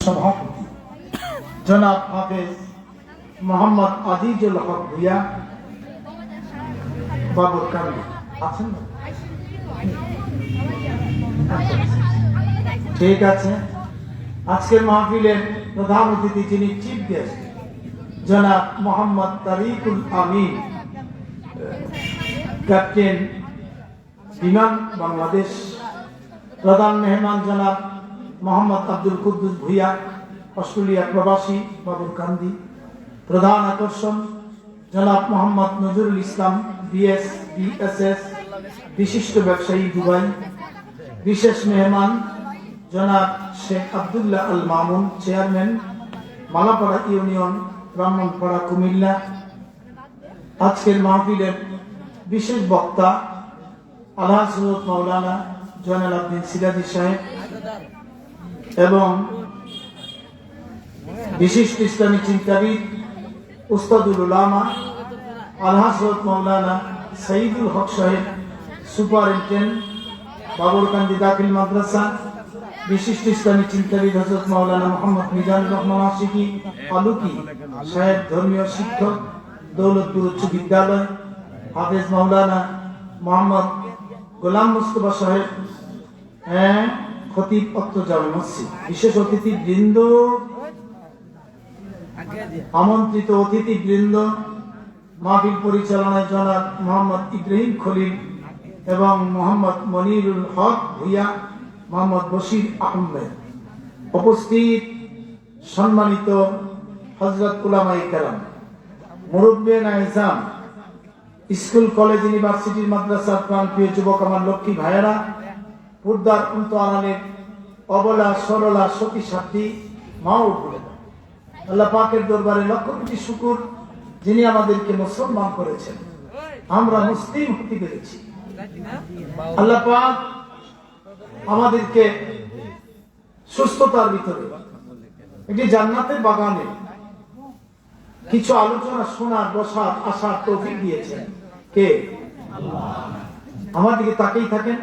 সভাপতি জনাব হাফেজ মোহাম্মদ আজিজুল হক ভূঁইয়া বাবুরকান্দি আছেন? ঠিক আছে। আজকের মাহফিলের প্রধান অতিথি যিনি চিফ গেস্ট জনাব মোহাম্মদ তারিকুল আমিন, ক্যাপ্টেন বিমান বাংলাদেশ। প্রধান মেহমান জনাব মোহাম্মদ আব্দুল কুদ্দুস ভূঁইয়া, অস্ট্রেলিয়া প্রবাসী, বাবুরকান্দি। প্রধান আকর্ষণ জনাব মোহাম্মদ নজরুল ইসলাম, বিএস বিএসএস, বিশিষ্ট ব্যবসায়ী, দুবাই। বিশেষ মেহমান জনাব শেখ আব্দুল্লাহ আল মামুন, চেয়ারম্যান, মালাপাড়া ইউনিয়ন, ব্রাহ্মণপাড়া, কুমিল্লা। আজকের মাহফিলের বিশেষ বক্তা আলহাজ হযরত মাওলানা জয়নাল আবদিন সিরাজি সাহেব এবং বিশিষ্ট ইসলামী চিন্তাবিদ উস্তাদুল উলামা আলহাজ হযরত মাওলানা সঈদুল হক সাহেব, সুপারিনটেন্ডেন্ট, বাবুরকান্দি দাখিল মাদ্রাসা। বিশিষ্ট ইসলামী চিন্তাবিদ হযরত মাওলানা মোহাম্মদ মিজানুর রহমান আশিকি আলুকি সাহেব, ধর্মীয় শিক্ষক, দৌলতপুর উচ্চ বিদ্যালয়। হাফেজ মাওলানা মোহাম্মদ গোলাম মুস্তফা সাহেব, খতিব অত্র জামে মসজিদ। বিশেষ অতিথি বৃন্দ, আমন্ত্রিত অতিথি বৃন্দ, মাহফিল পরিচালনায় জনাব মোহাম্মদ ইব্রাহিম খলিল এবং মোহাম্মদ মনিরুল হক ভূঁইয়া, মোহাম্মদ বশির আহমেদ। উপস্থিত সম্মানিত হযরত উলামায়ে কেরাম, মুরব্বিয়ানে ইসলাম, স্কুল, কলেজ, ইউনিভার্সিটির, মাদ্রাসার প্রাণপ্রিয় যুবক আমার লক্ষ্মী ভাইয়েরা, পর্দার অন্তরালের অবলা সরলা সতী সাথী মা ও বোনেরা, আল্লাহ পাকের দরবারে লক্ষ কোটি শুকর, যিনি আমাদেরকে মুসলমান করেছেন, আমরা মুসলিম হতে পেরেছি। আল্লাহ পাক আমাদেরকে সুস্থতার ভিতরে একটি জান্নাতের বাগানে কিছু আলোচনা শোনার, বসার, আসার তৌফিক দিয়েছেন। কে? আমার দিকে তাকেই থাকেন,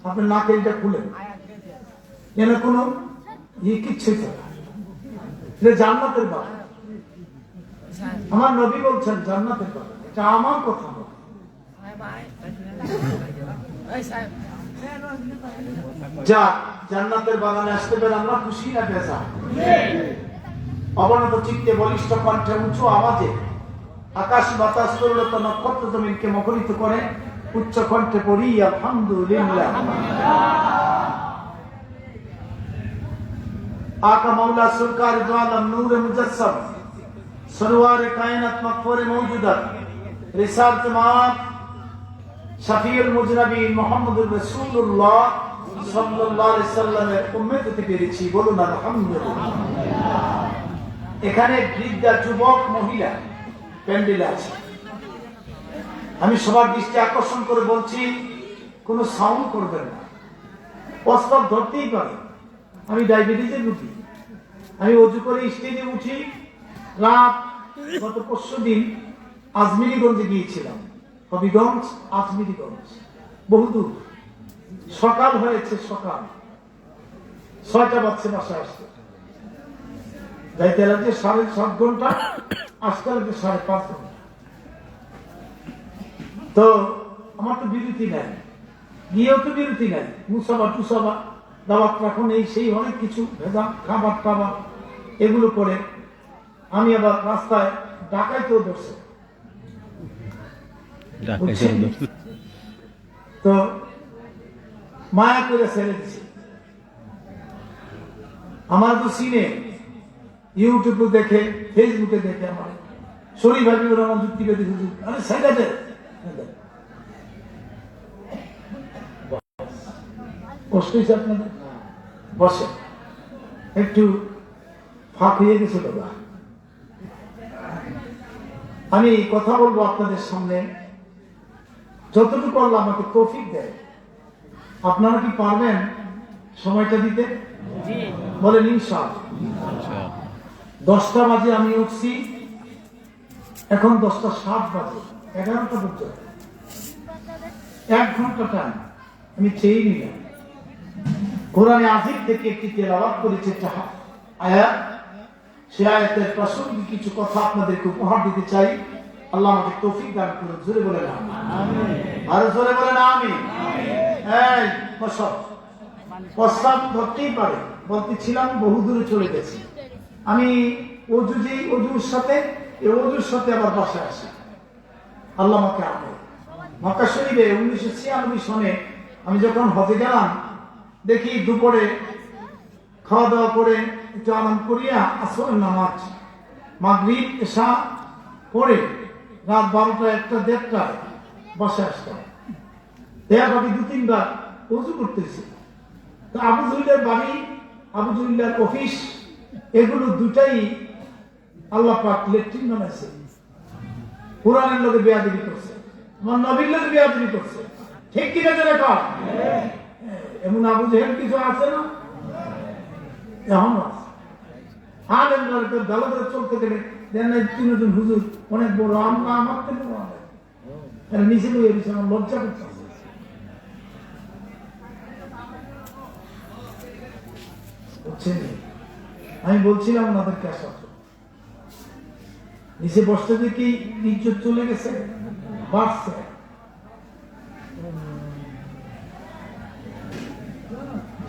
আপনার নাকেলটা খুলেন, যেন কোনো কিচ্ছুই থাকে। জান্নাতের বাগান, আমার নবী বলছেন জান্নাতের বাগান, এটা আমার কথা নয়। যা জান্নাতের বাগানে আসতে পেরে আমরা খুশি না বেজা? অবনত চিত্তে, বলিষ্ঠ কণ্ঠে, উঁচু আওয়াজে আকাশ বাতাস তরুলতা নক্ষত্র জমিনকে মুখরিত করে উচ্চ কণ্ঠে পড়ি আলহামদুলিল্লাহ। आका मौला सरकार दो आलम नूर मुजस्सम सरवार कायनात मगफूर मौजूदा रिसालत मात शफीउल मुजनबीन मुहम्मदुर রাসূলুল্লাহ সাল্লাল্লাহু আলাইহি সাল্লামের উম্মত হতে পেরেছি, বলুন আলহামদুলিল্লাহ। এখানে বৃদ্ধা, যুবক, মহিলা প্যান্ডেলে আছে। আমি সবার দৃষ্টি আকর্ষণ করে বলছি, কোনো সাউন্ড করবেন না, প্রস্তাব ধরতেই পারে। আমি ডায়াবেটিসের রোগী, আমি অজু করে স্টেজে উঠি। রাত গত পরশু দিন আজমিরিগঞ্জে গিয়েছিলাম, হবিগঞ্জ, আজমিরিগঞ্জ, বহুদূর। সকাল হয়েছে, সকাল 6টা বাজছে বাসায় আসতে। যাইতে লাগছে 7.5 ঘন্টা, আসতে লাগছে 5.5 ঘন্টা। তো আমার তো বিরতি নাই, গিয়েও তো বিরতি নাই। মুসাবা টুসাবা, দাওয়াত রাখুন, এই সেই অনেক কিছু ভেজা খাবার টাবার এগুলো করে আমি আবার রাস্তায় ডাকাইতেও ধরছে। তো মায়া করে ছেড়ে দিছি। আমার তো সিনে, ইউটিউবে দেখে, ফেসবুকে দেখে আমার শরীর ভাবি ওরা আমার যুক্তিবাদী হুজুর, আরে সাইডাতে কষ্ট হয়েছে আপনাদের? বসে, একটু ফাঁক হয়ে গেছে দাদা। আমি কথা বলবো আপনাদের সামনে, যতটুকু আল্লাহ আমাকে তৌফিক দেয়। আপনারা কি পারবেন সময়টা দিতে? বলেন ইনশাআল্লাহ। 10টা বাজে আমি উঠছি, এখন 10টা 7 বাজে, 11টা পর্যন্ত 1 ঘন্টা টাইম আমি চেয়ে নিলাম। কোরআনে আজিম থেকে একটি তেলাওয়াত করেছে আয়াত, সে আয়াতের প্রাসঙ্গিক কিছু কথা আপনাদেরকে উপহার দিতে চাই। আল্লাহ আমাকে তৌফিক দান করুন। জোরে বলেন আমিন। আর জোরে বলেন আমিন। এই প্রস্তাব ধরতেই পারে, বলতেছিলাম বহু দূরে চলে গেছি আমি। অজুর সাথে আমার বাসায় আসি। আল্লাহ আমাকে আনে মক্কা শরীফে 1996 সনে আমি যখন হজে গেলাম, দেখি দুপুরে খাওয়া দাওয়া করে একটু আরাম করিয়া আসরের নামাজ, মাগরিব এশা পড়ে রাত 12টা 1টা 1:30টায় বাসায় আসতাম। আমি 2-3 বার অজু করতেছি। তো আবু জুল্লার বাড়ি, আবু জুল্লার অফিস, এগুলো দুটাই আল্লাহ পাক লেট্রিন বানাইছে। কোরআনের লোকে বেয়াদবি করছে, আমার নবীর লোকে বেয়াদবি করছে। ঠিক কিনা চলে কর? এমন আবু জেহেল কিছু আছে না? এখন আছে। দালাদের চলতে গেলে দেন 3জন হুজুর অনেক বড়, আমরা আমার থেকে নিচে লইয়ে দিচ্ছে, আমার লজ্জা করছে। আমি বলছিলাম ওনাদেরকে আসার জন্য, নিচে বসতে দেখি ইজ্জত চলে গেছে, বাড়ছে।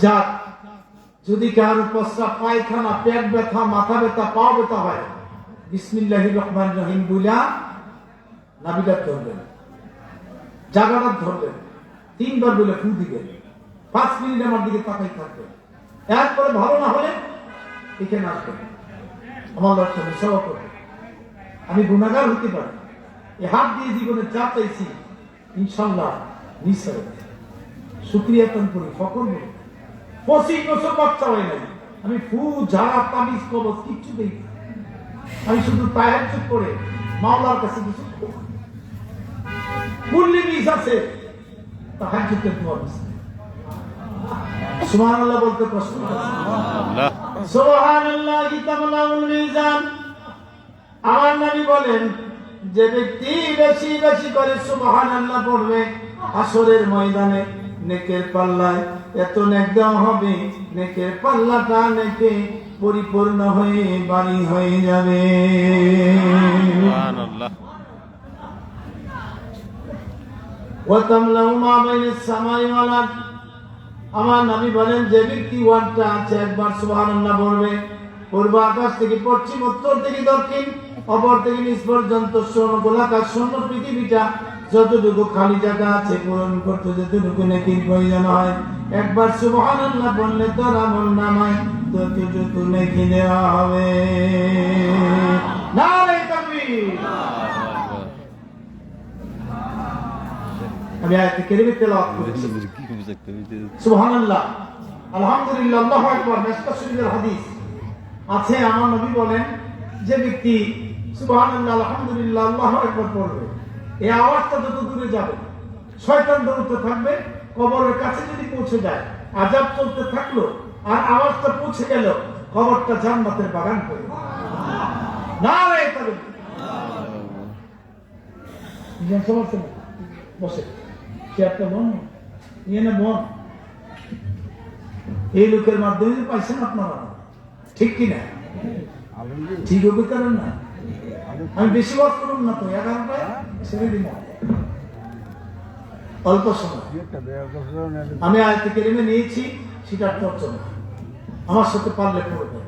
যাক, যদি কারো প্রস্রাব, পায়খানা, পেট ব্যথা, মাথা ব্যথা, পা ব্যথা হয়, বিসমিল্লাহির রহমানির রহিম বইলা নাভিটা ধরবেন, জায়গাটা ধরবেন, 3বার বলে ফু দিবেন, 5 মিনিট আমার দিকে তাকাই থাকবেন। এরপরে ভালো না হলে এখানে আসবেন, আমার লক্ষ্য সেবা করবেন। আমি গুনাহগার হতে পারি, এই হাত দিয়ে জীবনে যা চাইছি ইনশাল্লাহ নিশ্চয় শুকরিয়া তান করি, ফকর করি। 25 বছর বাচ্চা হয় নাই, আমি ফু ঝাড়া তাবিজ কবজ কিচ্ছু দেই। আমি শুধু তাহাজ্জুদ করে মাওলার কাছে কিছু কুল্লি মিস আছে, তাহাজ্জুদের দোয়া আছে। সুবহানাল্লাহ বলতে কষ্ট হচ্ছে। সুবহানাল্লাহি তামলাউল মিজান। আমার নবী বলেন, যে ব্যক্তি বেশি বেশি করে সুবহানাল্লাহ পড়বে, হাসরের ময়দানে নেকের পাল্লায় এত নেক দেওয়া হবে, নেকের পাল্লাটা নেকে পরিপূর্ণ হয়ে বাড়ি হয়ে যাবে। সুবহানাল্লাহ। ওয়া তামলাউ মা বাইনাস সামাই ওয়াল আরদ। আমার নবী বলেন, যে ব্যক্তি ওয়ানটা আছে একবার সুবহানাল্লাহ বলবে, পূর্ব আকাশ থেকে পশ্চিম, উত্তর থেকে দক্ষিণ, অপর থেকে নিচ পর্যন্ত গোলাকার শূন্য পৃথিবীটা যতটুকু খালি জায়গা আছে পূরণ করতে যতটুকু নেকির প্রয়োজন হয়, একবার সুবহানাল্লাহ বললে তার আমলনামায় ততটুকু নেকি দেওয়া হবে। নারে তাকবীর। আমি আয়াতে কারিমে তেলাওয়াত করেছি, সুবহানাল্লাহ, আলহামদুলিল্লাহ, আল্লাহু আকবার। মিশকাত শরীফের হাদিস আছে, আমার নবী বলেন, যে ব্যক্তি সুবহানাল্লাহ, আলহামদুলিল্লাহ, আল্লাহু আকবার পড়বে, এই আওয়াজটা যত দূরে যাবে, শয়তান দৌড়তে থাকবে, কবরের কাছে যদি পৌঁছে যায় আযাব চলতে থাকলো, আর আওয়াজটা পৌঁছে গেল, কবরটা জান্নাতের বাগান করে। নারে তাকবীর। বসে চেয়ারটা বন নিয়ে না বন, এই লোকের মাধ্যমে পাইছেন আপনারা, ঠিক কিনা? ঠিক হবে কারণ না, আমি বেশি বাদ করুন না তো, 11টায় ছেড়ে দিন, অল্প সময়। আমি আয়াতে কারিমে নিয়েছি, সেটা তর্জমা আমার সাথে পারলে পড়বে।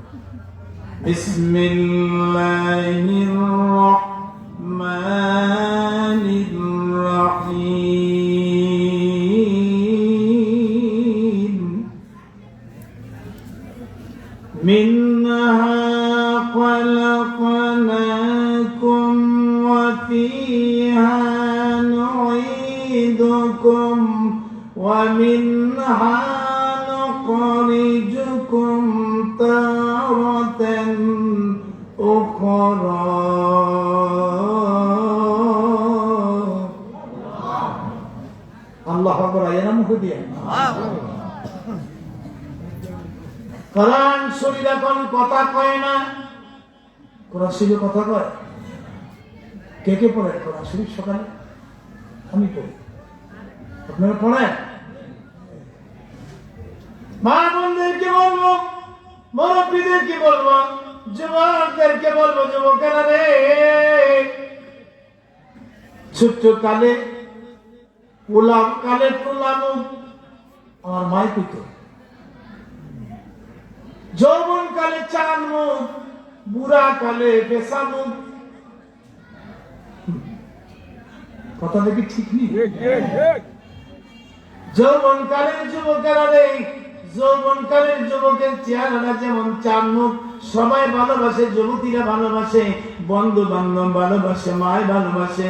বিসমিল্লাহির রহমানির রহিম। মিনহা خلقناكم وفيها نعيدكم ومنها نخرجكم تارة أخرى। الله أكبر يا مهدي। কোরআন শরীফ এখন কথা কয় না, কোরআন শরীফে কথা কয়? কে কে পড়ে কোরআন শরীফ? সকালে আমি পড়ি, আপনারা পড়েন? মা বোনদেরকে বলবো, মুরব্বীদেরকে বলবো, যুবকদেরকে বলবো, যুবকেরা রে, ছোট্ট কালে গোলাম কালে গোলাম আমার মাই পিত, যৌবন কালে চান মুখ, বুড়া কালে পেশা মুখ। কথা দেখি ঠিক নেই? যৌবন কালের যুবকেরা রে, যৌবন কালের যুবকের চেহারাটা যেমন চার মুখ, সবাই ভালোবাসে, যুবতীরা ভালোবাসে, বন্ধু বান্ধব ভালোবাসে, মায় ভালোবাসে,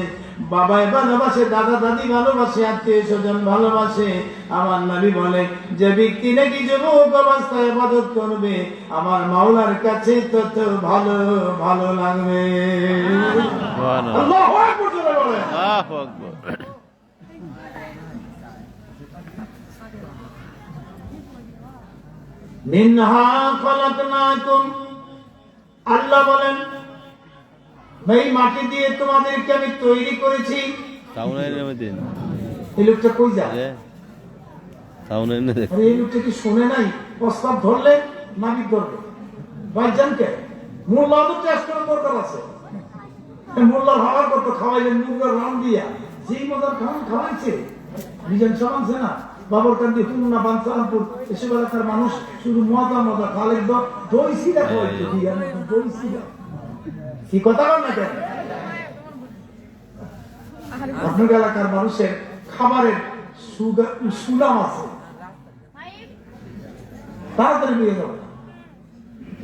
বাবাই ভালোবাসে, দাদা দাদি ভালোবাসে, আত্মীয় স্বজন ভালোবাসে। আমার নবী বলে, যে ব্যক্তি নাকি যুবক অবস্থায় ইবাদত করবে, আমার মাওলার কাছে তত ভালো ভালো লাগবে। আল্লাহু আকবার জোরে বলেন। আল্লাহু আকবার। মিনহা খলাকনাকুম, আল্লাহ বলেন এই মাটি দিয়ে তোমাদেরকে আমি তৈরি করেছি। এই লোকটা কই যায়? এই লোকটা কি শুনে নাই? প্রস্তাব ধরলে নাবিক ধরবে ভাইজানকে। মোল্লা তো টেস্ট করার দরকার আছে। মোল্লার হাওয়ার করতো, খাওয়াইলেন মুরগার রান দিয়া, যেই মজার খাওয়ান খাওয়াইছে নিজের সমানছে না। বাবরকান্দি, খুলনা, বাঞ্চারামপুর এসব এলাকার মানুষ শুধু মজা মজা খালের দই সিরা খাওয়াইছে। দই সিরা কি কথা বল না কেন? আপনার এলাকার মানুষের খাবারের সুনাম আছে, তাড়াতাড়ি নিয়ে যাবে,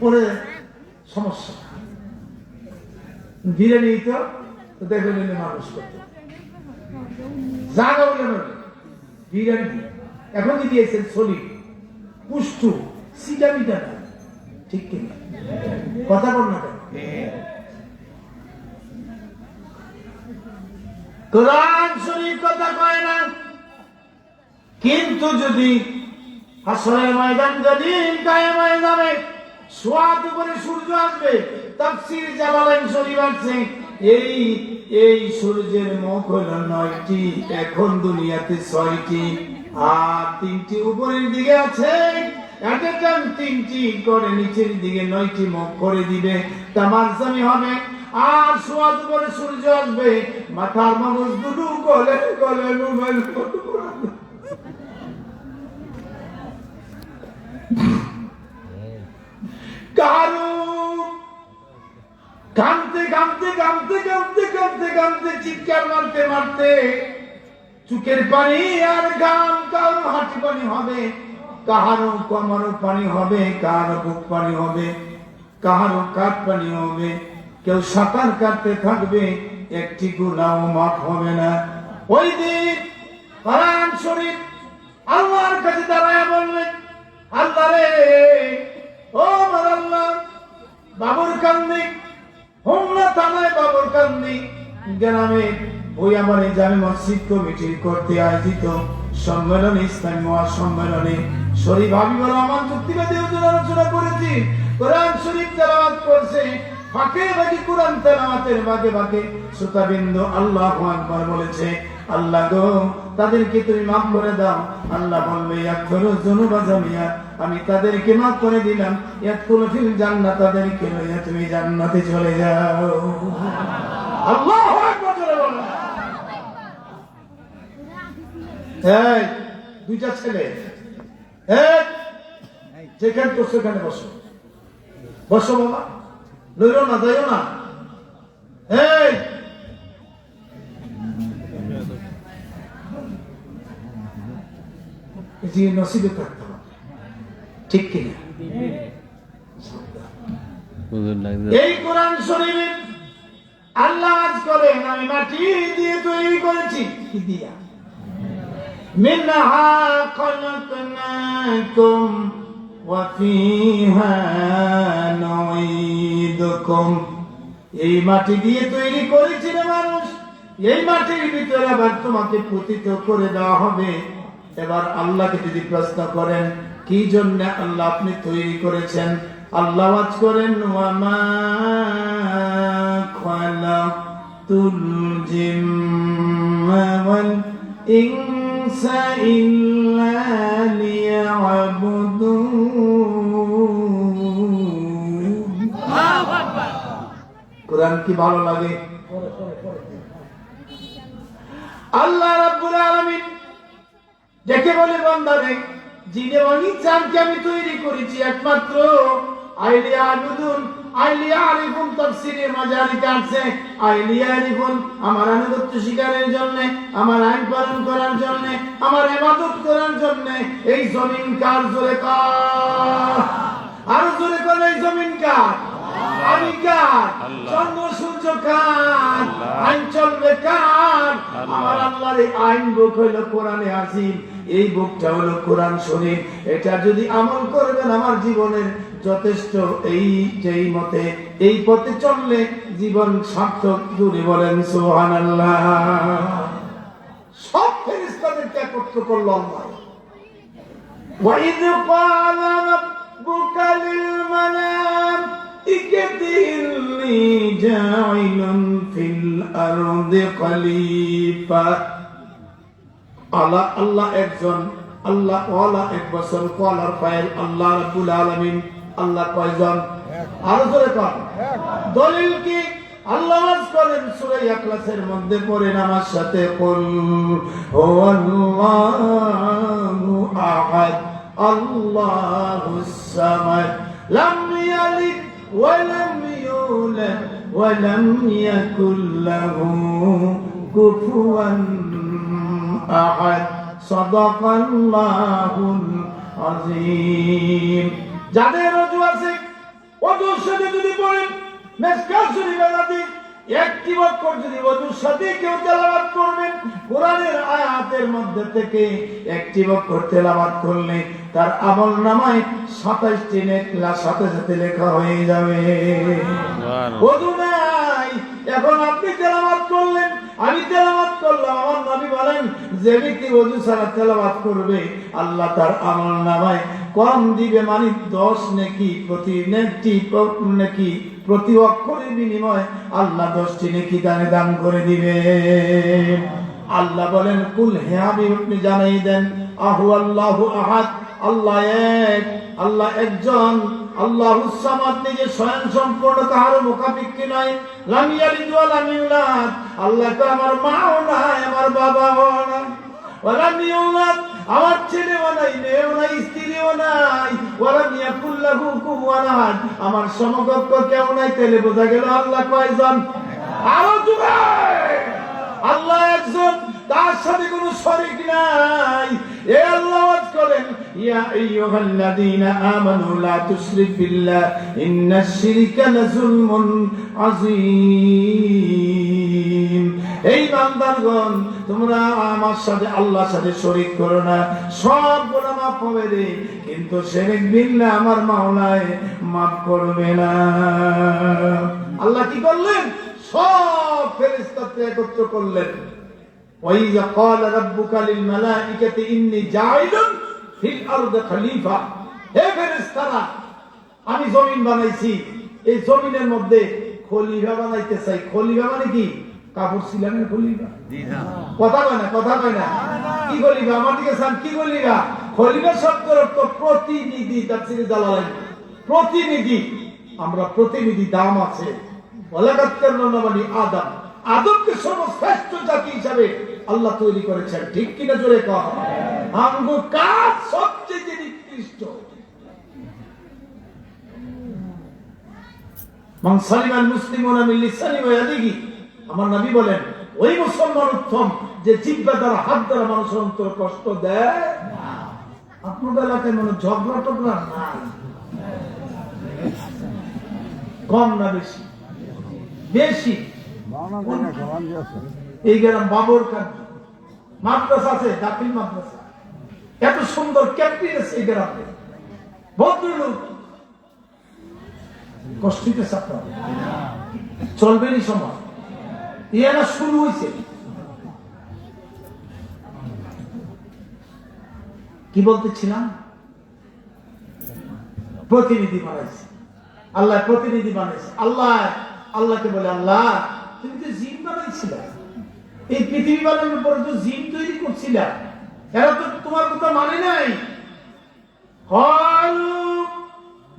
পরে সমস্যা। বিরিয়ানি তো দেখে নিলে মানুষ করতে জায়গা বলে নয়। বিরিয়ানি এখন কি দিয়েছেন? সলিড পুষ্টু সিটা মিটা না, ঠিক কিনা? কথা বল না কেন? কোরআন শরীফ কথা কয় না, কিন্তু যদি হাসরের ময়দান যদি কায়েম হয়ে যাবে, সোয়াদ উপরে সূর্য আসবে। তাফসীর জালালাইন শরীফ আছে, এই সূর্যের মুখ হলো 9টি, এখন দুনিয়াতে 6টি, আর 3টি উপরের দিকে আছে। এট এ টাইম 3টি করে নিচের দিকে 9টি মুখ করে দিবে, তামাজ্জামি হবে। আর সোয়াদ উপরে সূর্য আসবে, মাথার মগজ দুটো গলে গলে মোবাইল কারু কামতে কামতে কামতে কামতে কামতে কামতে চিৎকার মারতে মারতে চোখের পানি আর ঘাম, কারো হাঁটি পানি হবে, কাহারো কোমর পানি হবে, কাহারো বুক পানি হবে, কাহারো কাঠ পানি হবে। কেউ সাঁতার কাটতে থাকবে, একটি গুনাহ মাফ হবে না। ওই দিন কোরআন শরীফ আল্লাহর কাছে দাঁড়ায় বললেন, আল্লাহ রে, ও আমার আল্লাহ, বাবরকান্দি হোমনা থানায় বাবরকান্দি গ্রামে ওই আমার এই জামে মসজিদ কমিটির করতে আয়োজিত সম্মেলন, ইসলামী মহাসম্মেলনে শরীফ হাবিবুর রহমান যুক্তিবাদী হুজুর আলোচনা করেছি। কোরআন শরীফ তেলাওয়াত করছে, ফাঁকে ফাঁকে কোরআন তেলাওয়াতের বাঁকে বাঁকে শ্রোতাবৃন্দ আল্লাহু আকবার বলেছে। আল্লাহ গো, তাদেরকে তুমি মাফ করে দাও। আল্লাহ বলবে, ইয়াগফিরু যুনুবা জামিয়া, আমি তাদেরকে মাফ করে দিলাম। ইয়াদখুলু ফিল জান্নাহ, তাদেরকে লইয়া তুমি জান্নাতে চলে যাও। আল্লাহু আকবার জোরে বলো। এই দুইটা ছেলে, এক যেখানে তো সেখানে বসো, বসো বাবা, লইলো না, যাইও না। এই যে নসিবে থাকতে হবে, ঠিক কিনা? এই কোরআন শরীফে আল্লাহ আজ করেন, আমি মাটি দিয়ে তৈরি করেছি। কি দিয়া? মিনহা খলাকনাকুম ওয়া ফিহা নুঈদুকুম, এই মাটি দিয়ে তৈরি করেছি রে মানুষ, এই মাটির ভিতরে আবার তোমাকে পতিত করে দেওয়া হবে। এবার আল্লাহকে যদি প্রশ্ন করেন কি জন্য আল্লাহ আপনি তৈরি করেছেন, আল্লাহ ওয়াজ করেন, ওয়ামা খালাকতুল জিন্না ওয়াল ইনসা ইল্লা লিয়াবুদুন। কোরআন কি ভালো লাগে? আল্লাহ রাব্বুল আলামিন দেখে বলে, বান্দারে, যিনি অনিচ্ছাকে আমি তৈরি করেছি একমাত্র আইলিয়া আবুদুন, আইলিয়া আরিফুন, তাফসীরে মাজারিতে আছে আইলিয়া আরিফুন, আমার আনুগত্য স্বীকারের জন্য, আমার আইন পালন করার জন্য, আমার ইবাদত করার জন্য। এই জমিন কার? জোরে কার? আর জোরে কোন? এই জমিন কার? আমি কার? চন্দ্র সূর্য কার? আইন চলবে কার? আমার আল্লাহর এই আইন বুক হইল কোরআনে আজিম। এই বুকটা হলো কোরআন শরীফ। এটা যদি আমল করবেন আমার জীবনের যথেষ্ট। এই যেই মতে এই পথে চললে জীবন সার্থক। জুড়ে বলেন সুবহানাল্লাহ। সব ফেরেশতাদেরকে একত্র করলো আল্লাহ। ওয়াইদ ক্বালা রাব্বুকা লিল মালাইকাতি ইন্নী জাইলুন ফিল আরদি খলিফা। আল্লাহ একজন, আল্লাহ ওয়ালা এক বছর, কলার ফাইল আল্লাহ রাব্বুল আলামিন। আল্লাহ কয়জন? আরো জোরে কর। দলিল কি? আল্লাহ ওয়াজ করেন সূরা ইখলাসের মধ্যে, পড়েন আমার সাথে, কুল হুয়াল্লাহু আহাদ আল্লাহুস সামাদ লাম ইয়ালিদ ওয়া লাম ইউলাদ ওয়া লাম ইয়াকুল লাহু কুফুয়ান আহাদ। সাদাকাল্লাহুল আযীম। যাদের ওযু আছে, ওযুর সাথে যদি পড়েন মিসকাত শরীফের হাদিস, একটি অক্ষর যদি ওযুর সাথে কেউ তেলাওয়াত করবেন, কোরআনের আয়াতের মধ্যে থেকে একটি অক্ষর তেলাওয়াত করলে তার আমলনামায় 27টি নেকিলা সাথে সাথে লেখা হয়ে যাবে। ওযু নাই, এখন আপনি তেলাওয়াত করলেন, আমি তেলাওয়াত করলাম। আমার নবী বলেন, যে ব্যক্তি ওযু ছাড়া তেলাওয়াত করবে আল্লাহ তার আমলনামায় কম দিবে, মানে 10 নেকি, প্রতি নেকি প্রতি অক্ষরের বিনিময়ে আল্লাহ 10টি নেকি দান করে দিবে। আল্লাহ বলেন, কুল হে হাবিব, আপনি জানাই দেন, আহু আল্লাহু আহাদ, আল্লাহ এক, আল্লাহ একজন, আল্লাহুস সামাদ, নিজে স্বয়ং সম্পূর্ণ, কারো মুখাপেক্ষী নয়। লাম ইয়ালিদ ওয়া লাম ইউলাদ, আল্লাহ তো আমার মাও নাই, আমার বাবাও নাই। ওয়া লাম ইউলাদ, আমার ছেলেও নাই, মেয়েও নাই, স্ত্রীও নাই। ওয়া লাম ইয়াকুল লাহু কুফুয়ান আহাদ, আমার সমকক্ষ কেউ নাই। তাহলে বোঝা গেল আল্লাহ কয়জন? আরো জোরে। আল্লাহ একজন, তার সাথে কোনো শরীক নাই। এ আল্লাহ ওয়াজ করেন, ইয়া আইয়ুহাল্লাযীনা আমানু লা তুশরিক বিল্লাহ ইন্নাশ শিরকা লাযুলমুন আযীম। এই বান্দাগণ, তোমরা আমার সাথে আল্লাহর সাথে শরীক করো না, সব গুনাহ মাফ হবে রে, কিন্তু শিরক বিল্লাহ আমার মাওলায় মাফ করবে না। আল্লাহ কি করলেন? সব ফেরেশতাকে একত্র করলেন। ওয়াইযা ক্বালা রাব্বুকা লিল মালাইকাতি ইন্নী জাইলুন ফিল আরদি খলিফা। হে ফেরেশতারা, আমি জমিন বানাইছি, এই জমিনের মধ্যে খলিফা বানাইতে চাই। খলিফা মানে কি? কাপড় সিলানের খলিফা? কথা কয় না, কথা কয় না। কি খলিফা? আমার দিকে চান, কি খলিফা? খলিফা শব্দের অর্থ প্রতিনিধি। তাফসীরে জালালাইন, প্রতিনিধি। আমরা প্রতিনিধি, দাম আছে। ওয়ালাকাদ কাররামনা বানি আদম, আদমকে সর্বশ্রেষ্ঠ জাতি হিসাবে আল্লাহ তৈরি করেছেন। ঠিক কিনা? জোরে কর। আমগো কাজ সবচেয়ে নিকৃষ্ট। মান সালিমাল মুসলিমুনা মিন লিসানি ওয়া ইয়াদিহি, আমার নবী বলেন, ওই মুসলমান উত্তম যে জিহ্বা দ্বারা, হাত দ্বারা মানুষের অন্তর কষ্ট দেয় না। আপনাদের এলাকায় মনে ঝগড়া টগড়া নাই? কম না বেশি? বেশি। এই গ্রাম বাবর মাদ্রাসা আছে, দাখিল মাদ্রাসা, এত সুন্দর ক্যাপ্টেন আছে এই গ্রামে, ভদ্রলোক। কষ্ট হইতেছে আপনার? চলবেনি সময়, ইয়ারা শুরু হয়েছে। কি বলতেছিলাম? প্রতিনিধি বানাইছে আল্লাহ, প্রতিনিধি বানাইছে আল্লাহ। আল্লাহকে বলে, আল্লাহ তুমি তো জিন বানাইছিলা, এই পৃথিবী বানানোর পরে তো জিন তৈরি করছিলা, এরা তো তোমার কথা মানে নাই।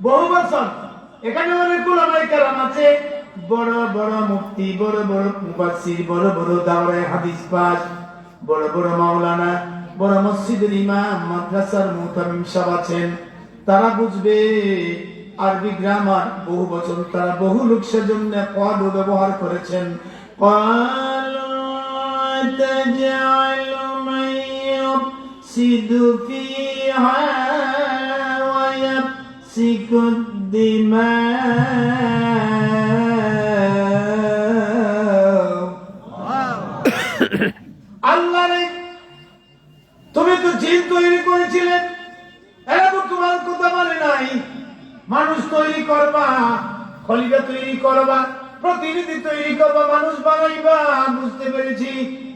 বহু বছর এখানে অনেক ওলামায়ে কেরাম আছে, বড় বড় মুফতি, বড় বড় মুফাসসির, বড় বড় দাওরায়ে হাদিস পাস, বড় বড় মাওলানা, বড় মসজিদের ইমাম, মাদ্রাসার মুতামিম সাহেব আছেন, তারা বুঝবে আরবি গ্রামার বহু বচন, তারা বহু লোক সেজন্য ক্বালু ব্যবহার করেছেন। ক্বালু তাজআলু মান ইউফসিদু ফিহা ওয়া ইয়াফসিকু দিমা। আল্লাহ রে, তুমি তো জিন তৈরি করেছিলে, এরা তো তোমার কথা মানে নাই। মানুষ তৈরি করবা, খলিফা তৈরি করবা, প্রতিনিধি তৈরি করবা, মানুষ বানাইবা, বুঝতে পেরেছি।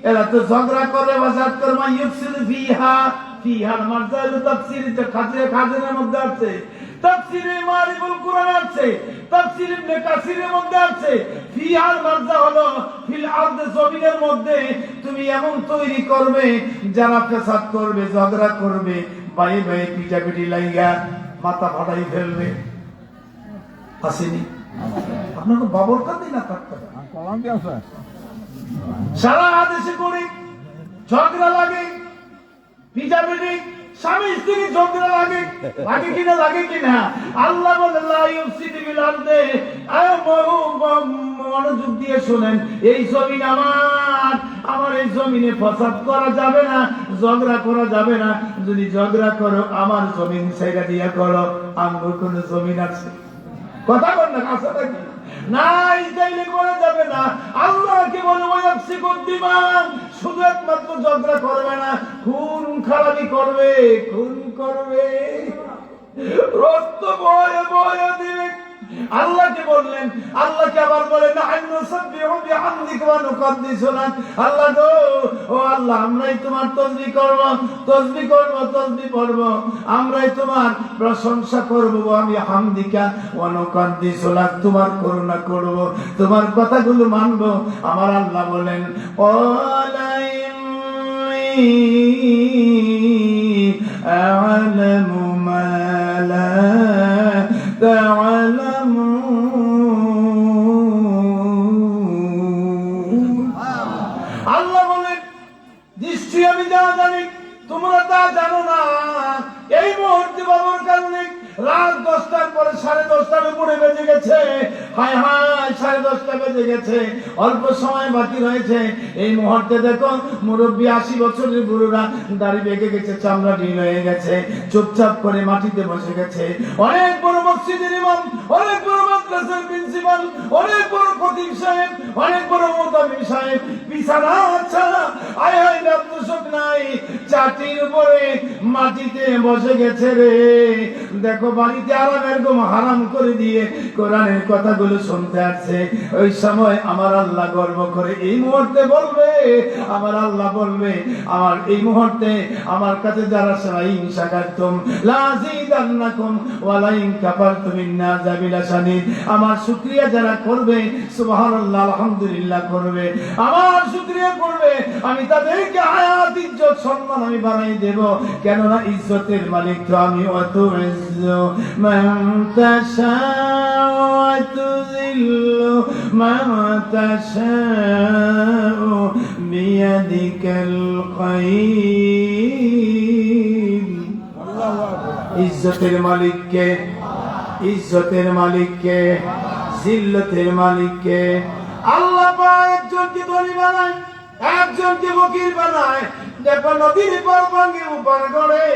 এরা তো ঝগড়া করে, বাজার করবা। ইউফসিদু ফিহা, ফিহার মারজা হলো তাফসীরে, খাজিরের মধ্যে আছে, তাফসীরে মারিফুল কুরআন আছে, তাফসীর ইবনে কাসিরের মধ্যে আছে। ফিহার মারজা হলো ফিল আরদ, জমিনের মধ্যে তুমি এমন তৈরি করবে যারা ফসাদ করবে, ঝগড়া করবে, ভাই ভাই পিটাপিটি লাইগা মাথা ফাটাই ফেলবে। আসেনি আপনাকে বাবর কাঁদি না থাকতে সারা দেশে করে ঝগড়া লাগে, পিটাপিটি, স্বামী স্ত্রী ঝগড়া লাগে, লাগে কিনা, লাগে কিনা? আল্লাহ বলে লা ইউফসিদু ফিল আরদি, মনোযোগ দিয়ে শোনেন, এই জমিন আমার, আমার এই জমিনে ফসাদ করা যাবে না, ঝগড়া করা যাবে না। যদি ঝগড়া করো আমার জমিন ছেড়ে দিয়ে করো। আমার কোন জমিন আছে? কথা বল না, কাছে থাকি না, ইসরায়েলে করা যাবে না। আল্লাহকে বলে ওয়ায়াফসিকু দিমা, শুধু একমাত্র ঝগড়া করবে না, খুন খারাপি করবে, খুন করবে, রক্ত বয়ে বয়ে দিবে। আল্লাহকে বললেন, আল্লাহকে আবার বলে না নুসাব্বিহু বিহামদিকা ওয়া নুকাদ্দিসু লাক। আল্লাহ গো, ও আল্লাহ, আমরাই তোমার তাসবিহ করব, তাসবিহ করব, তাসবিহ পড়ব, আমরাই তোমার প্রশংসা করব, আমি হামদিকা ওয়া নুকাদ্দিসু লাক, তোমার করুণা করব, তোমার কথাগুলো মানব। আমার আল্লাহ বলেন আ'লামু মা লা তা'লামুন। আল্লাহ বলেন, নিশ্চয়ই আমি যা জানি তোমরা তা জানো না। এই মুহূর্তে বাবার কারণে রাত 10টার পরে 10:30টার উপরে বেজে গেছে। হায় হায়, 10:30টা বেজে গেছে, অল্প সময় বাকি রয়েছে। এই মুহূর্তে দেখো মুরব্বী 80 বছরের বুড়োরা দাড়ি বেঁকে গেছে, চামড়া ঢিল হয়ে গেছে, চুপচাপ করে মাটিতে বসে গেছে। অনেক বড় মসজিদের ইমাম, অনেক বড় মাদ্রাসার প্রিন্সিপাল, অনেক বড় খতিব সাহেব, অনেক বড় মুতামিম সাহেব বিছানা ছাড়া আয় হায় নাফসক নাই, চাটির উপরে মাটিতে বসে গেছে রে। দেখো বাড়িতে আরামের ঘুম হারাম করে দিয়ে কোরআনের কথাগুলো শুনতে আসছে। ওই সময় আমার আল্লাহ গর্ব করে এই মুহূর্তে বলবে, আমার আল্লাহ বলবে, আমার এই মুহূর্তে আমার কাছে যারা সাইন শাকারতুম লাযিদান্নাকুম ওয়া লা ইন কাফারতুম ইন্না আযাবি লাশাদীদ। আমার শুকরিয়া যারা করবে, সুবহানাল্লাহ, আলহামদুলিল্লাহ করবে, আমার শুকরিয়া করবে, আমি তাদেরকে হায়াত, ইজ্জত, সম্মান আমি বাড়াই দেব। কেননা ইজ্জতের মালিক তো আমি। অত ইজ্জু মান তাশাউ ওয়া তুযিল্লু মান তাশাউ বিয়াদিকাল খায়র। ইজ্জতের মালিক কে? ইজ্জতের মালিক কে? জিল্লতের মালিক কে? আল্লাহ পাক একজনকে ধনী বানায়, একজনকে ফকির বানায়। দেখো নদীর পর ভাঙে উপার গড়ে,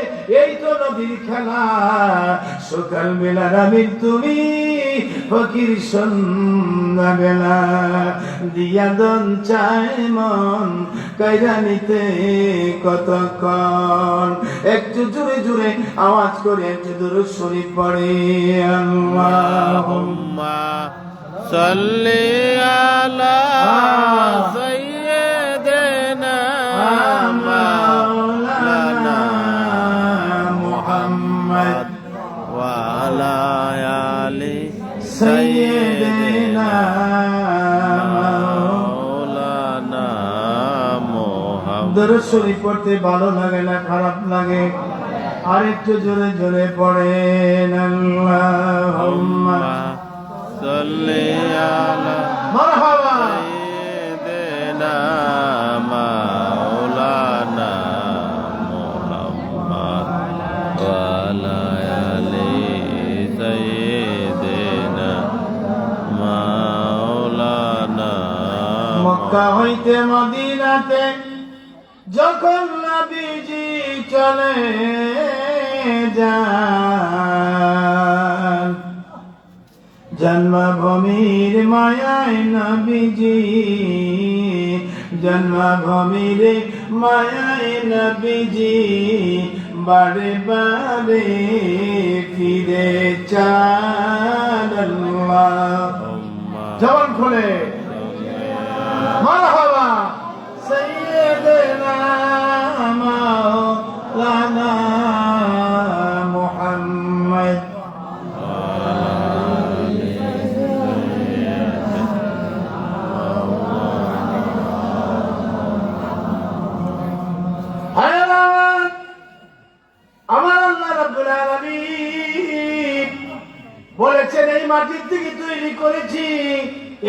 এই তো নদীর খেলা। সকাল বেলা রামির তুমি, ফকির সন্ধ্যা বেলা। দিয়া দন চায় মন, কাইরা নিতে কতক্ষণ। একটু জোরে জোরে আওয়াজ করে একটু দুরূদ শরীফ পড়ে। আল্লাহুম্মা সাল্লি আলা সাইয়্যিদিনা মাওলানা মুহাম্মদ ওয়া আলা আলি সাইয়্যিদিনা মাওলানা মুহাম্মদ। দুরূদ শরীফ পড়তে ভালো লাগে না খারাপ লাগে? আর একটু জোরে জোরে পড়েন। আল্লাহুম্মা صل على মারহাবা سيدنا مولانا محمد وعلى آل سيدنا مولانا মক্কা হইতে মদিনাতে যখন নবীজি চলে যান, জন্মভূমির মায়ায় নবীজি, জন্মভূমির মায়ায় নবীজি বারে বারে ফিরে চান। আল্লাহ জবান খুলে মারহাবা সাইয়্যিদানা মাওলানা মুহাম্মদ। আমার আল্লাহ রাব্বুল আলামিন বলেছেন, এই মাটির থেকে তৈরি করেছি,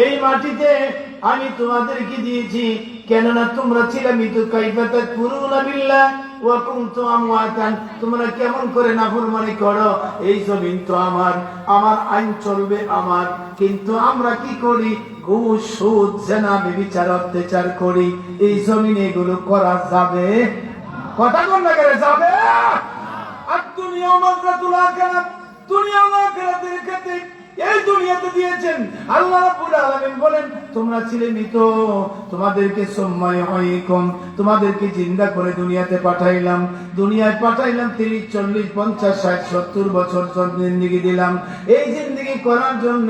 এই মাটিতে আমি তোমাদেরকে দিয়েছি, কেননা তোমরা ছিলে মৃত। কাইফা তাকফুরুনা বিল্লাহ ওয়া কুনতুম আমওয়াতান, তোমরা কেমন করে নাফরমানি করো? এই জমিন তো আমার, আমার আইন চলবে আমার, কিন্তু আমরা কি করি? ঘুষ, সুদ, জেনা, ব্যভিচার, অত্যাচার করি। এই জমিনে এগুলো করা যাবে? কথা কোন জায়গায় যাবে? আর দুনিয়া মাযরাতুল আখিরাত, দুনিয়া আখিরাতের ক্ষেত্রে এই দুনিয়াতে দিয়েছেন। আল্লাহ রাব্বুল আলামিন বলেন, তোমরা ছিলে মৃত, তোমাদেরকে সময় হয়কম, তোমাদেরকে জিন্দা করে দুনিয়াতে পাঠাইলাম। দুনিয়ায় পাঠাইলাম 30, 40, 50, 60, 70 বছর জিন্দেগি দিলাম। এই জিন্দেগি করার জন্য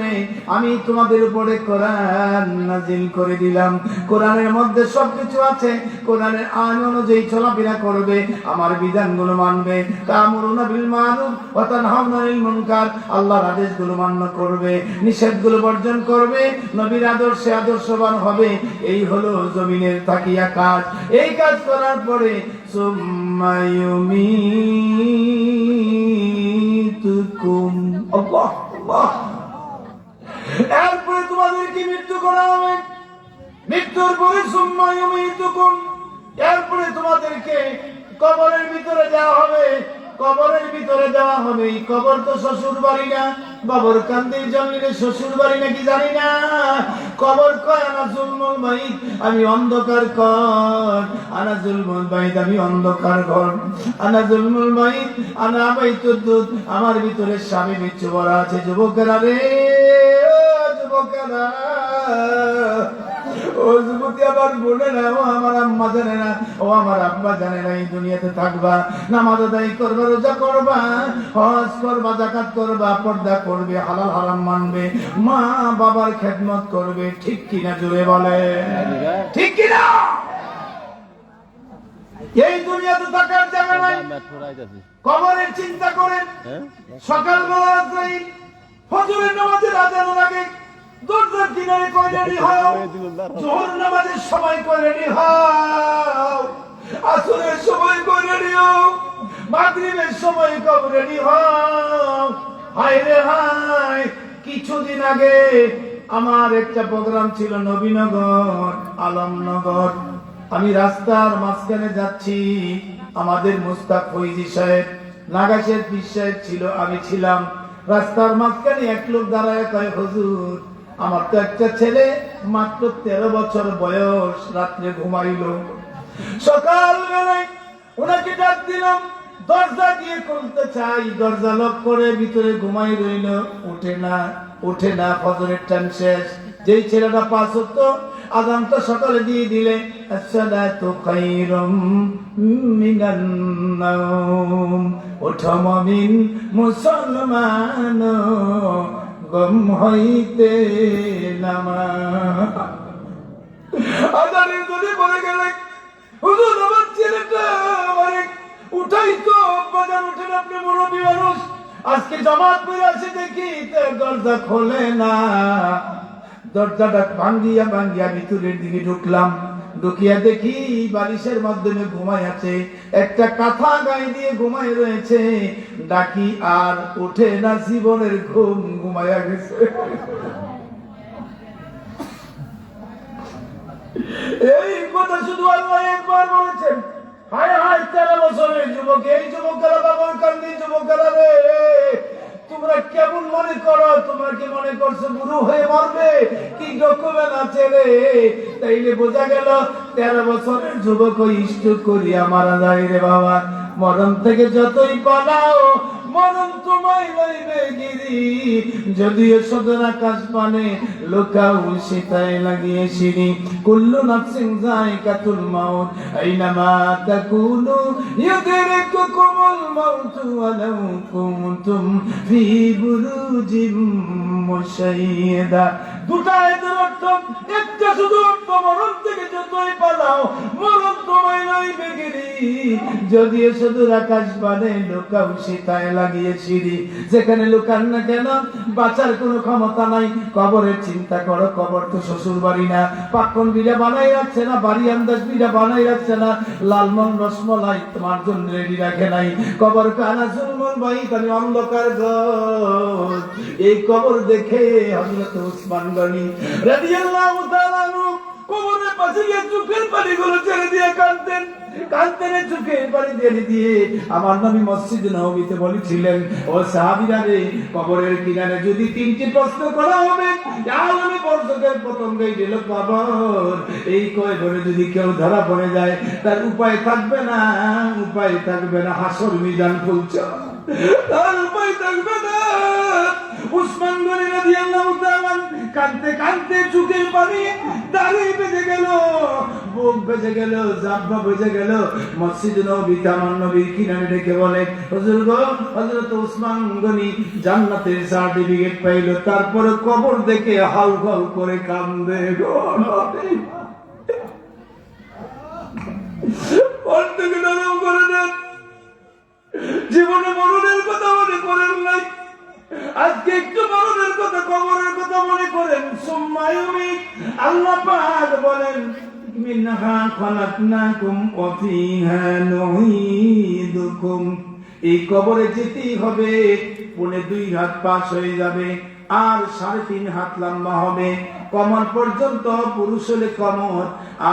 আমি তোমাদের উপরে কোরআন নাজিল করে দিলাম। কোরআনের মধ্যে সবকিছু আছে। কোরআনের আইন অনুযায়ী চলাফেরা করবে, আমার বিধানগুলো মানবে। তা'মুরুনা বিল মারুফ ওয়া তানহাউনা আনিল মুনকার, আল্লাহর আদেশগুলো মান্য করবে, নিষেধগুলো বর্জন করবে, নবীর আদর্শে আদর্শবান হবে। এই হলো জমিনের তাকিয়া কাজ। এই কাজ করার পরে সুম্মা ইউমীতুকুম, আল্লাহ আল্লাহ, এরপরে তোমাদেরকে মৃত্যু করা হবে। মৃত্যুর পরে সুম্মা ইউমীতুকুম, এরপরে তোমাদেরকে কবরের ভিতরে দেওয়া হবে। কবরের ভিতরে দেওয়া হবে। কবর তো শ্বশুর বাড়ি না, বাবর কান্দির জন্মে শ্বশুর বাড়ি নাকি জানি না। কবর কয় আনা জুলমুল বাইত, আমি অন্ধকার ঘর। আনা জুলমুল বাইত, আমি অন্ধকার ঘর। আনা জুলমুল বাইত, আনা বাইতুদ্দুদ, আমার ভিতরে স্বামী বিচ্ছু ভরা আছে। যুবকেরা রে, যুবকেরা, ও যুবতী আবার বলে না, ও আমার আম্মা জানে না, ও আমার আব্বা জানে না, এই দুনিয়াতে থাকবা, নামাজ আদায় করবা, রোজা করবা, হজ করবা, যাকাত করবা, পর্দা করবে, হালাল হারাম মানবে, মা বাবার খেদমত করবে। ঠিক কিনা জোরে বলে, ঠিক কিনা? এই দুনিয়াতে থাকার জায়গা নাই। কবরের চিন্তা করেন। সকালবেলা ফজরের নামাজের আজানের আগে দরজার কিনারে কয় রেডি হও, যোহর নামাজের সময় কয় রেডি হও, আসরের সময় কয় রেডি হও, মাগরিবের সময় কয় রেডি হও। হায় রে হায়, কিছুদিন আগে আমার একটা প্রোগ্রাম ছিল নবীনগর, আলমনগর। আমি রাস্তার মাঝখানে যাচ্ছি, আমাদের মুস্তাক ফৈজি সাহেব, নাগাশের পীর সাহেব ছিল, আমি ছিলাম। রাস্তার মাঝখানে এক লোক দাঁড়ায় কয়, হুজুর, আমার তো একটা ছেলে মাত্র 13 বছর বয়স, রাত্রে ঘুমাইল। সকাল বেলায় ওনাকে ডাক দিলাম, দরজা দিয়ে খুলতে চাই, দরজা লক করে ভিতরে ঘুমাই রইল, উঠে না, উঠে না। ফজরের টাইম শেষ। যেই ছেলেটা 5 ওয়াক্ত আযানটা সকালে দিয়ে দিলে, আসসালাতু খায়রুম মিনান নাওম, ওঠো মুমিন মুসলমান, গম হইতে নামা। আজানের ধ্বনি পড়ে গেলে, হুজুর আমার ছেলেটা আমারে উঠাইতো, বাজার উঠেন, আপনি মুরব্বী মানুষ, আজকে জামাত পড়ে আসে দেখি দরজা খোলে না। দরজাটা ভাঙ্গিয়া ভাঙ্গিয়া ভিতরের দিকে ঢুকলাম। ঢুকিয়া দেখি বালিশের মাধ্যমে ঘুমায় আছে, একটা কাঁথা গায়ে দিয়ে ঘুমায় রয়েছে। ডাকি আর ওঠে না, জীবনের ঘুম ঘুমায়া গেছে। এই কথা শুধু আল্লাহ একবার বলেছেন। হায় হায় 13 বছরের যুবক, এই যুবকেরা বাবার কান্দি যুবকেরা রে, তোমরা কেমন মনে করো? তোমরা কি মনে করছো বুড়ো হয়ে মরবে? কি ডকুমেন্ট আছে রে? তাইলে বোঝা গেল 13 বছরের যুবক ওই স্ট্রোক করিয়া মারা যায় রে বাবা। মরণ থেকে যতই পালাও মরণ তোমায় লইবে গিরি, যদিও সদর আকাশ পানে লোকাও সীতায় লাগিয়ে সিঁড়ি। কুল্লু নাফসিন যায়কাতুল মাউত আইনামা তাকুনু ইউদরিকুকুমুল মাউতু ওয়ালাউ কুনতুম ফি বুরুজিম মুশাইয়্যাদা। দুটা এদের অর্থ, একটা শুধু অর্থ মরণ থেকে যতই পালাও মরণ তোমায় লইবে গিরি, যদিও সদর আকাশ পানে লোকাও সীতায় লাগিয়ে সিঁড়ি। যেখানে লুকান না কেন বাঁচার কোনো ক্ষমতা নাই। কবরের চিন্তা করো, কবর তো শ্বশুর বাড়ি না, পাক্কন বিড়া বানাই রাখছে না, বাড়ি আন্দাজ বিড়া বানাই রাখছে না, লালমন রসমলাই তোমার জন্য রেডি রাখে নাই। কবর কানা জুলমুল বাইত, আমি অন্ধকার ঘর। এই কবর দেখে হযরত উসমান গনি রাদিয়াল্লাহু তাআলা আনহু কবরের পাশে গিয়ে চোখের পানিগুলো ছেড়ে দিয়ে কাঁদতেন। কাঁদতেন চোখের পানি দিয়ে। আমার নবী মসজিদ নববীতে বলেছিলেন, ও সাহাবীরা রে, কবরের কিনারে যদি 3টি প্রশ্ন করা হবে, আলমে বর্ষকের প্রথম গাইড হলো কবর। এই কবরে যদি কেউ ধরা পড়ে যায় তার উপায় থাকবে না, উপায় থাকবে না হাসর মিজান খুলছে, তার উপায় থাকবে না। উসমান গনি রাদিয়াল্লাহু তাআলা কাঁদতে কাঁদতে চোখের পানি দাঁড়িয়ে বেজে গেল, বুক বেজে গেল, জাব্বা বেজে গেল। মসজিদ নববীতে আমার নবীর কিনারে ডেকে বলে, হুজুর গো, হযরত উসমান গনি জান্নাতের সার্টিফিকেট পাইল, তারপরে কবর দেখে হাউ হাউ করে কান্দে গো নবী। অন্তকে নরম করে দেন। জীবনে মরণের কথা মনে করেন নাই, আজকে একটু মরণের কথা, কবরের কথা মনে করেন। সুম্মায়ুমি, আল্লাহ পাক বলেন, মিনহা খালাকনাকুম ওয়া ফিহা নুঈদুকুম। এই কবরে যেতেই হবে, 2.5 হাত পাশ হয়ে যাবে আর 3.5 হাত লম্বা হবে। কমর পর্যন্ত, পুরুষ হলে কমর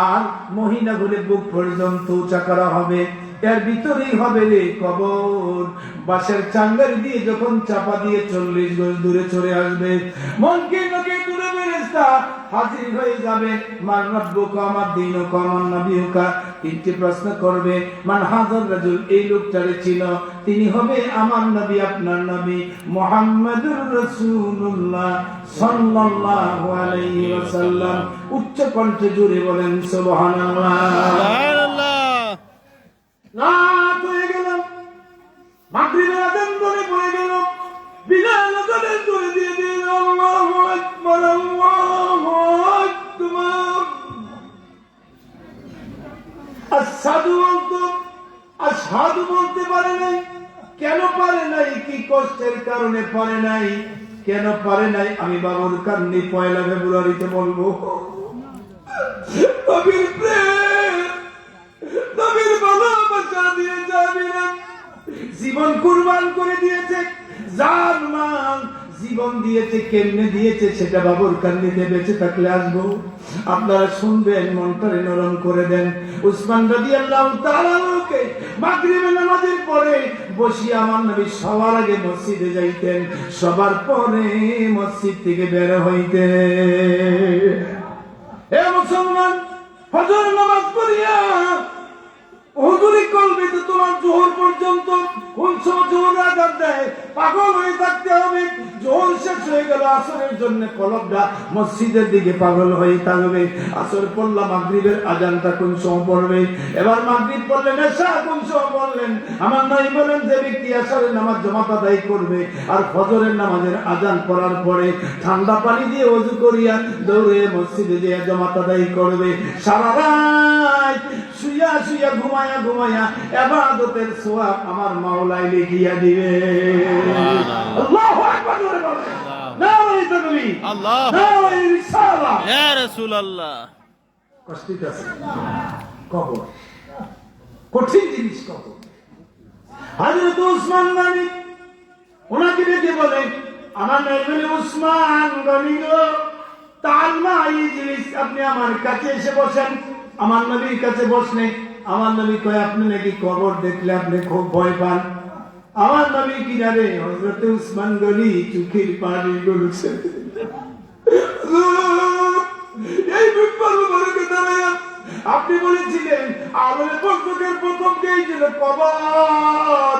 আর মহিলা হলে বুক পর্যন্ত উঁচা করা হবে। এর ভিতরেই হবে রে কবর। বাঁশের চাঙ্গারি দিয়ে যখন চাপা দিয়ে 40 গজ দূরে চলে আসবে, মনকে নকে দূরে ফেরেশতা হাজির হয়ে যাবে। মান রাব্বুকা, আমার দীনুকা, আমার নবীকা। 3টি প্রশ্ন করবে। মান হাযার রাজুল, এই লোকটারে ছিল, তিনি হবে আমার নবী, আপনার নবী মুহাম্মাদুর রাসূলুল্লাহ সাল্লাল্লাহু আলাইহি ওয়াসাল্লাম। উচ্চ কণ্ঠে জোরে বলেন সুবহানাল্লাহ। রাত হয়ে গেল, মাগরিবের আযান ধরে পড়ে গেল, বিলাল আযানের ধরে দিয়ে দিল, আল্লাহু আকবার, আল্লাহু আকবার। আশহাদু বলতো, আশহাদু বলতে পারে নাই। কেন পারে নাই? কি কষ্টের কারণে পারে নাই? কেন পারে নাই? আমি বাবুর কান্নি 1 ফেব্রুয়ারিতে বলবো। নবীর প্রেম, নবীর ভালোবাসা দিয়ে যাবেন, জীবন কুরবান করে দিয়েছে, জান মান জীবন দিয়েছে। কেমনে দিয়েছে সেটা বাবুর কান্নিতে বেঁচে থাকলে আসবো, আপনারা শুনবেন, মনটারে নরম করে দেন। উসমান রাদিয়াল্লাহু তাআলা কে মাগরিবের নামাজের পরে বসিয়ে আমার নবী সবার আগে মসজিদে যাইতেন, সবার পরে মসজিদ থেকে বের হইতেন। হে মুসলমান, ফজর নামাজ পড়িয়া হুজুরি কলবে তো তোমার জোহর পর্যন্ত কোন সময় জোহর আজান দেয়, পাগল হয়ে থাকতে হবে। জোহর শেষ হয়ে গেল, আসরের জন্য কলবটা মসজিদের দিকে পাগল হয়ে থাকবে। আসর পড়লাম, মাগরিবের আজানটা কোন সময় পড়বে? এবার মাগরিব পড়লেন, এশা কোন সময় পড়লেন? আমার নবী বলেন, যে ব্যক্তি আসরের নামাজ জামাত আদায় করবে আর ফজরের নামাজের আজান পড়ার পরে ঠান্ডা পানি দিয়ে ওযু করিয়া দৌড়ে মসজিদে গিয়ে জামাত আদায় করবে, সারা রাত শুইয়া শুইয়া ঘুমায়া ঘুমায়া ইবাদতের সওয়াব আমার মাওলাই লিখিয়া দিবে। আল্লাহু আকবার। নারে তাকবীর, আল্লাহ, নারে রিসালাত, ইয়া রাসূলুল্লাহ। কষ্টিত আছে কবর, কঠিন জিনিস কবর। হযরত উসমান গনি ওনাকে ডেকে বলে, আমার নাম উসমান গনি গো, তালমা ইজলিস, আপনি আমার কাছে এসে বসেন। আমার নবীর কাছে বসলে আমার নবী কয়, আপনি নাকি কবর দেখলে আপনি খুব ভয় পান। আমার নবী কিনারে হযরত উসমান গনি চোখের পানি গড়ছে। এই বিপদ বলকে দাঁড়ায় আপনি বলেছিলেন আমাদের পক্ষের প্রথম কেই ছিল কবর,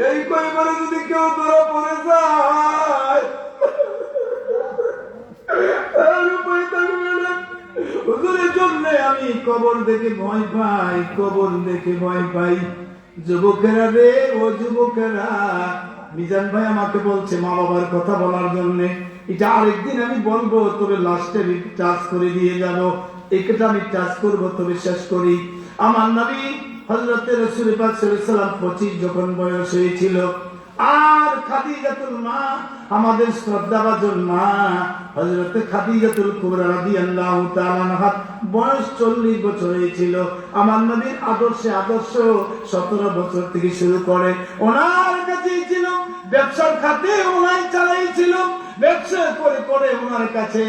এই কবরে যদি কেউ ধরা পড়ে যায় হুজুরের জন্য আমি কবর দেখে ভয় পাই, কবর দেখে ভয় পাই। যুবকেরা রে, ও যুবকেরা, মিজান ভাই আমাকে বলছে মা বাবার কথা বলার জন্য, এটা আরেকদিন আমি বলবো, তবে লাস্টে টাচ করে দিয়ে যাব। এটা আমি টাচ করবো, তবে শেষ করি। আমার নবী হযরত রাসূল পাক সাল্লাল্লাহু আলাইহি ওয়াসাল্লাম 25 যখন বয়স হয়েছিল, আর খাদিজাতুল মা, আমাদের শ্রদ্ধাভাজন মা হযরত খাদিজাতুল কুবরা রাদিয়াল্লাহু তাআলা আনহা বয়স 40 বছর হয়েছিল। আমার নবীর আদর্শ 17 বছর থেকে শুরু করে ওনার কাছেই ছিল, ব্যবসার খাতে ওনাই চালাইছিল। ব্যবসা করে করে ওনার কাছে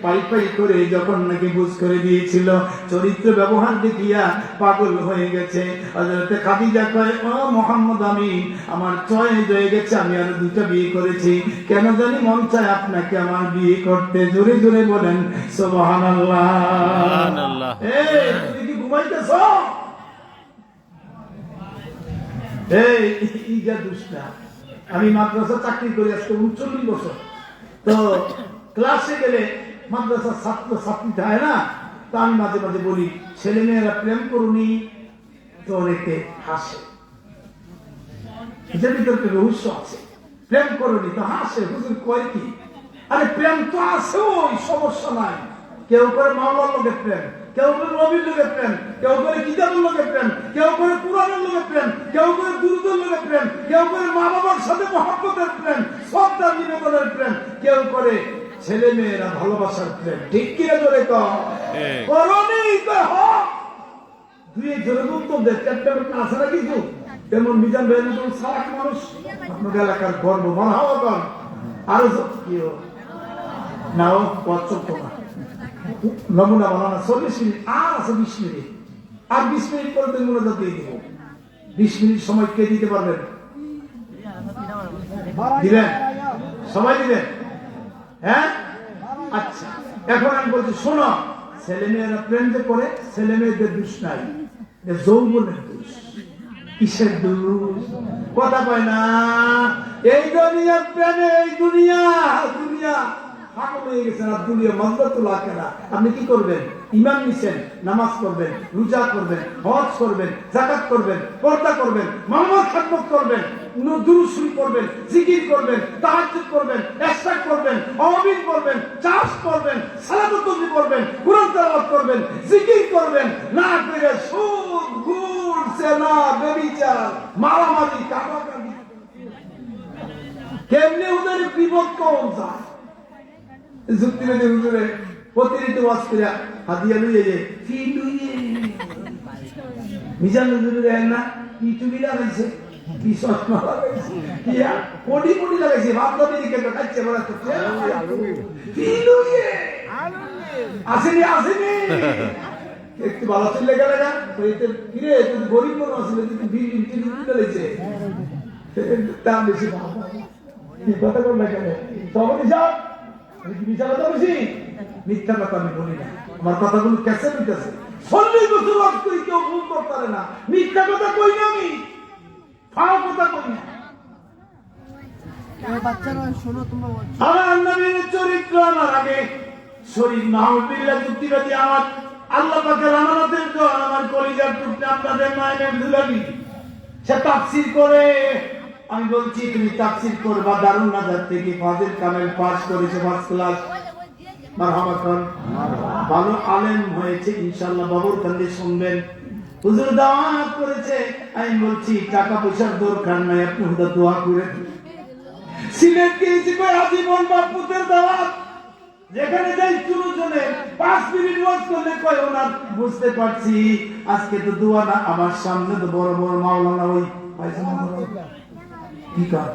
পাই পাই করে যখন নাকি বুঝ করে দিয়েছিল, চরিত্র ব্যবহার দেখিয়া পাগল হয়ে গেছে। হযরত খাদিজা কয়, ও মুহাম্মদ আমিন, আমার চয়েস হয়ে গেছে, আমি আর 2টা বিয়ে করেছি, কেন জানি মন চায় আপনাকে আমার বিয়ে করতে। জোরে জোরে বলেন সুবহানাল্লাহ। সুবহানাল্লাহ। এই তুমি কি ঘুমাইতেছ? এই ইজা দুষ্টা, আমি মাদ্রাসা চাকরি করি আজকে 39 বছর। তো ক্লাসে গেলে মাদ্রাসার ছাত্র ছাত্রী থাকে না, তো আমি মাঝে মাঝে বলি ছেলে মেয়েরা প্রেম করুনি, তো অনেকে হাসে। এটার ভিতরে রহস্য আছে। প্রেম করুনি তো হাসে, হুজুর কয় কি? আরে প্রেম তো আছে, ওই সমস্যা নাই। কেউ করে মাওলার লোকের প্রেম, কেউ করে নবীর লোকের প্রেম, কেউ করে কিতাবের লোকের প্রেম, কেউ করে কুরআনের লোকের প্রেম, কেউ করে দুরূদের লোকের প্রেম, কেউ করে মা বাবার সাথে মহব্বতের প্রেম, শ্রদ্ধা বিনোদনের প্রেম, কেউ করে ছেলে মেয়েরা ভালোবাসার প্রেম। ঠিক কিনা জোরে করনি দুই জোরে উত্তর দেয়। চারটা আছে না কিছু, তেমন মিজান ভাই সারাক মানুষ, আপনার এলাকার গর্ব মনে হওয়া কর। আরো কি নাও পছন্দ না নমুনা বানানো 40 মিনিট, আর আছে 20 মিনিট, আর 20 মিনিট পরে তুমি মনে দিয়ে দিব। 20 মিনিট সময় কে দিতে পারবেন? দিবেন? সবাই দিবেন? হ্যাঁ, আচ্ছা। এখন আমি বলছি শোনো, ছেলে মেয়েরা প্রেম যে করে, ছেলে মেয়েদের দোষ নাই, যৌবনের দোষ। কিসের দোষ? কথা পায় না। এই দুনিয়ার প্রেমে, এই দুনিয়া পাগল হয়ে গেছেন। আর দুনিয়া মজবুতুল আখিরা। আপনি কি করবেন? ঈমান নিছেন, নামাজ করবেন, রোজা করবেন, হজ করবেন, যাকাত করবেন, পর্দা করবেন, মুহাম্মদ খেদমত করবেন, দুরূদ শরীফ করবেন, জিকির করবেন, তাহাজ্জুদ করবেন, ইশরাক করবেন, আওয়াবিন করবেন, চাষ করবেন, সালাতুত তাসবিহ করবেন, কুরআন তেলাওয়াত করবেন, জিকির করবেন, না করে সুদ, ঘুষ, জেনা, ব্যভিচার, মারামারি, কাটাকাটি। কেমনে ওদের বিপদ কোন যায়? যুক্তি বেঁধে হুজুরে প্রতিনিয়ত ওয়াজ করে হাদিয়া লইয়ে যে ফি লইয়ে মিজান হুজুরে দেন না, কি টুপি লাগাইছে, কি চশমা লাগাইছে, কি কোটি কোটি লাগাইছে, ভাবনা দিকে খাচ্ছে বলা তো ফি লইয়ে আসেনি একটু ভালো চলে গেলে না তো এতে ফিরে যদি গরিব মনে আসলে যদি বিল্ডিং টিল্ডিং লাগাইছে দাম বেশি কি কথা বল না কেন তখন হিসাব মিথ্যা কথা বলছি? মিথ্যা কথা আমি বলি না, আমার কথাগুলো কেসে নিতেছে। 40 বছর ওয়াজ করি, কেউ ভুল করতে পারে না। মিথ্যা কথা কই না, আমি ফাও কথা কই না। আমার নবীর চরিত্র আমার আগে শরীর মাহফিল্লাহ যুক্তিবাদী আমার আল্লাহ পাকের আমানতের জন্য আমার কলিজার টুকরা আপনাদের মায়ের দুলালি সে তাফসীর করে। আমি বলছি তুমি তাফসীর করবা, দারুন নাজাত থেকে ফাজিল কামেল পাস করেছে, ফার্স্ট ক্লাস, মারহাবা কর, ভালো আলেম হয়েছে ইনশাআল্লাহ। বাবুর কান্দে শুনবেন, হুজুর দাওয়াত করেছে। আমি বলছি টাকা পয়সার দরকার নাই, আপনি হুদা দোয়া করে সিলেট গিয়েছি কই আজীবন বাপুতের দাওয়াত, যেখানে যাই জনে 5 মিনিট ওয়াজ করলে কয় ওনার বুঝতে পারছি আজকে তো দোয়া না, আমার সামনে তো বড় বড় মাওলানা ওই কি কার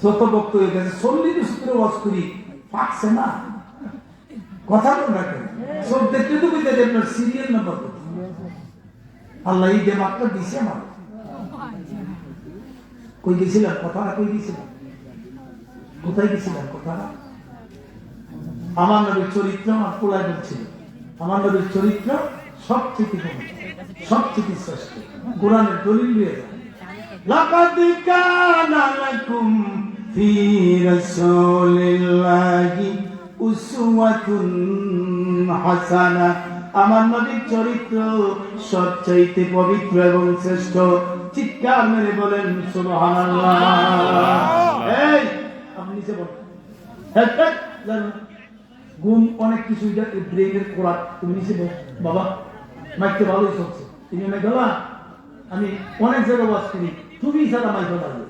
যত বক্ত হয়ে গেছে 40 সূত্রে ওয়াজ করি পাকছে না, কথা বল রাখেন সব দেখতে তো কইতে আপনার সিরিয়াল নাম্বার কত। আল্লাহ এই দেমাগটা দিছে আমার। কই গেছিলাম কথাটা, কই গেছিলাম, কোথায় গেছিলাম কথাটা? আমার নবীর চরিত্র আমার পোলায় বলছিল, আমার নবীর চরিত্র সবচেয়ে পবিত্র, সবচেয়ে শ্রেষ্ঠ। কোরআনের দলিল দিয়ে যায়, লাকাদ কানা লাকুম ফি রাসূলিল্লাহি উসওয়াতুন হাসানাহ। আমার নবীর চরিত্র সবচেয়ে পবিত্র এবং শ্রেষ্ঠ। চিৎকার মেরে বলেন সুবহানাল্লাহ। এই আপনি নিচে বলেন, ঘুম অনেক কিছু ব্রেনের কোরআন, তুমি নিচে বাবা মাইকতে ভালোই চলছে, তুমি মেঘলা আমি অনেক জায়গায় বাস করি, টুবি ছাড়া মাইক লাগে,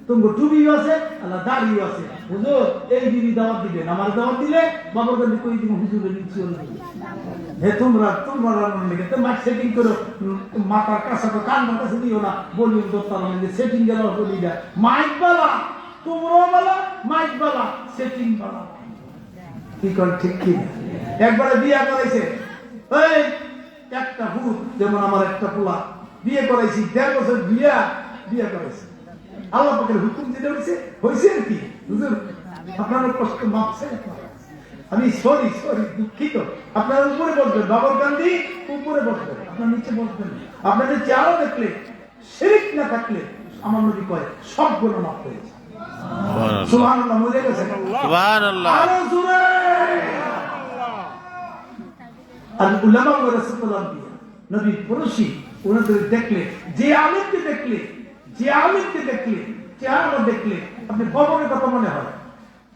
তোমার টুবিও আছে আল্লাহ দাড়িও আছে, বুঝো এই দিদি দাওয়াত দিবেন, আমার দাওয়াত দিলে বাবার কাছে কই দিব হুজুরের নিচে হে তোমরা মাইক সেটিং করো, মাথার কাছে তো কান্নার কাছে দিও না, বলিউড দত্তার সেটিং গেল বলি না, মাইক বালা তোমরাও বালা, মাইক বালা, সেটিং বালা, কি কর ঠিক কি? একবারে বিয়া করাইছে এই একটা ভূত, যেমন আমার একটা পোলা বিয়ে করাইছি, 1.5 বছর বিয়ে করাইছি, আল্লাহ পাকের হুকুম যেটা হয়েছে আর কি হুজুর আপনার কষ্ট মাপছে, আমি সরি দুঃখিত, আপনার উপরে বসবেন, বাবার গান্ধী উপরে বসবেন, আপনার নিচে বসবেন, আপনাদের চেহারা দেখলে শিরক না থাকলে আমার নবী কয় সব গুনাহ মাফ হয়ে যায়। সুবহানাল্লাহ, মরে গেছে সুবহানাল্লাহ। আরো জোরে আর উলামা ওয়া রাসূলুল্লাহ নবী পড়শি ওনাদের দেখলে, যে আলেমকে দেখলে চেহারা দেখলে আপনি কবরের কথা মনে হয়,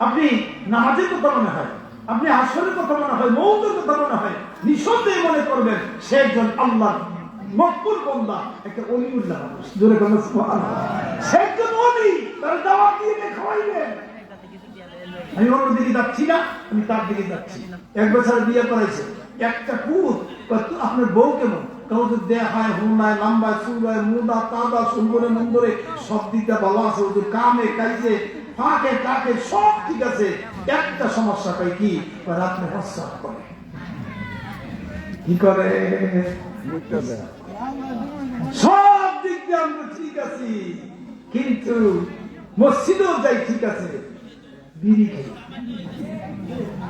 আপনি নামাজের কথা মনে হয়, আপনি আসরের কথা মনে হয়, মওতের কথা মনে হয়, নিঃসন্দেহে মনে করবেন সে একজন আল্লাহর মকবুল বান্দা, একটা ওলিউল্লাহ মানুষ। জোরে বলেন সুবহানাল্লাহ। সে একজন ওলি, তার দাওয়াত দিয়ে খাওয়াইবেন। আমি অন্য দিকে যাচ্ছি না, আমি তার দিকে যাচ্ছি। 1 বছর বিয়ে করাইছে, একটা পুত আপনার বউ কেমন, কাউকে দেখায় হুনায় লম্বায় চুলায় মুদা তাদা সুন্দরে মন্দরে সব দিকটা ভালো আছে, ওদের কামে কাইছে ফাঁকে টাকে সব ঠিক আছে, একটা সমস্যা পাই কি রাত্রে প্রস্রাব করে, কি করে সব দিক দিয়ে আমরা ঠিক আছি, কিন্তু মসজিদেও যাই ঠিক আছে, বিড়ি খাই।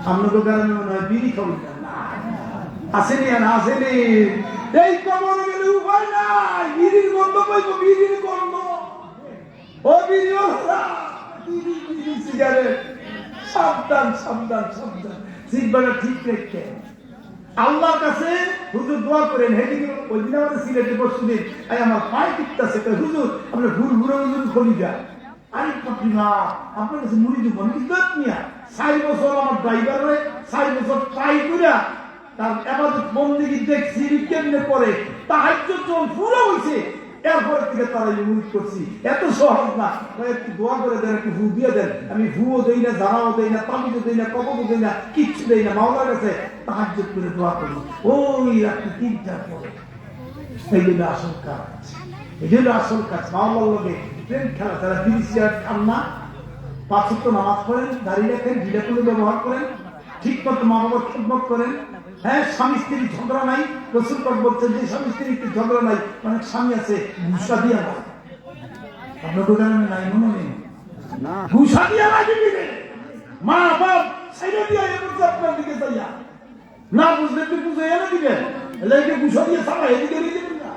আপনাদের কারণে মনে হয় বিড়ি খাবি না, আসেনি না আসেনি, এই কবরে গেলে উপায় নাই, বিড়ির গন্ধ পাইব, বিড়ির গন্ধ, ও বিড়ি বিড়ি সিগারেট, সাবধান সিগারেট ঠিক রেখে আল্লাহর কাছে হুজুর দোয়া করেন। হেদিকে ওই দিন আমাদের সিলেটে বসছিলেন, আমার পায়ে টিপতেছে, হুজুর আপনার ঘুরে হুজুর খলি যায়, আরে প্রতিমা আপনার কাছে মুড়ি দিব নিয়া 4 বছর আমার ড্রাইভার হয়ে 4 বছর ট্রাই করে তার এবাদত বন্দেগী দেখছি কেমনে করে, তাহাজ্জুদ যখন পুরো হয়েছে এরপর থেকে তারা ইউনিট করছি, এত সহজ না, একটু দোয়া করে দেন, একটু ভু দিয়ে দেন, আমি ভুও দেই না, জানাও দেই না, তাবিজও দেই না, কবরও দেই না, কিচ্ছু দেই না, মাওলার কাছে তাহাজ্জুদ করে দোয়া করি ওই রাত্রি 3টার পরে। এই জন্য আসল কাজ, মাওলার লগে প্রেম খেলা, তারা 30 সিগারেট খান না, 5 ওয়াক্ত নামাজ পড়েন, দাঁড়িয়ে রাখেন, ঢিলাকুলো ব্যবহার করেন, ঠিক মতো মা বাবার খেদমত করেন। হ্যাঁ, স্বামী স্ত্রী ঝগড়া নাই, রাসূল পাক বলছেন যে স্বামী স্ত্রীর ঝগড়া নাই, অনেক স্বামী আছে ঘুষা দিয়া নাই, আপনার দোকানে নাই মনে নেই না, ঘুষা দিয়া নাই দিবে, মা বাপ ছেড়ে দিয়া এমন আপনার দিকে যাইয়া না বুঝলে তুই বুঝে এনে দিবেন, এলাকে ঘুষা দিয়ে সারা এদিকে নিয়ে যাবেন না,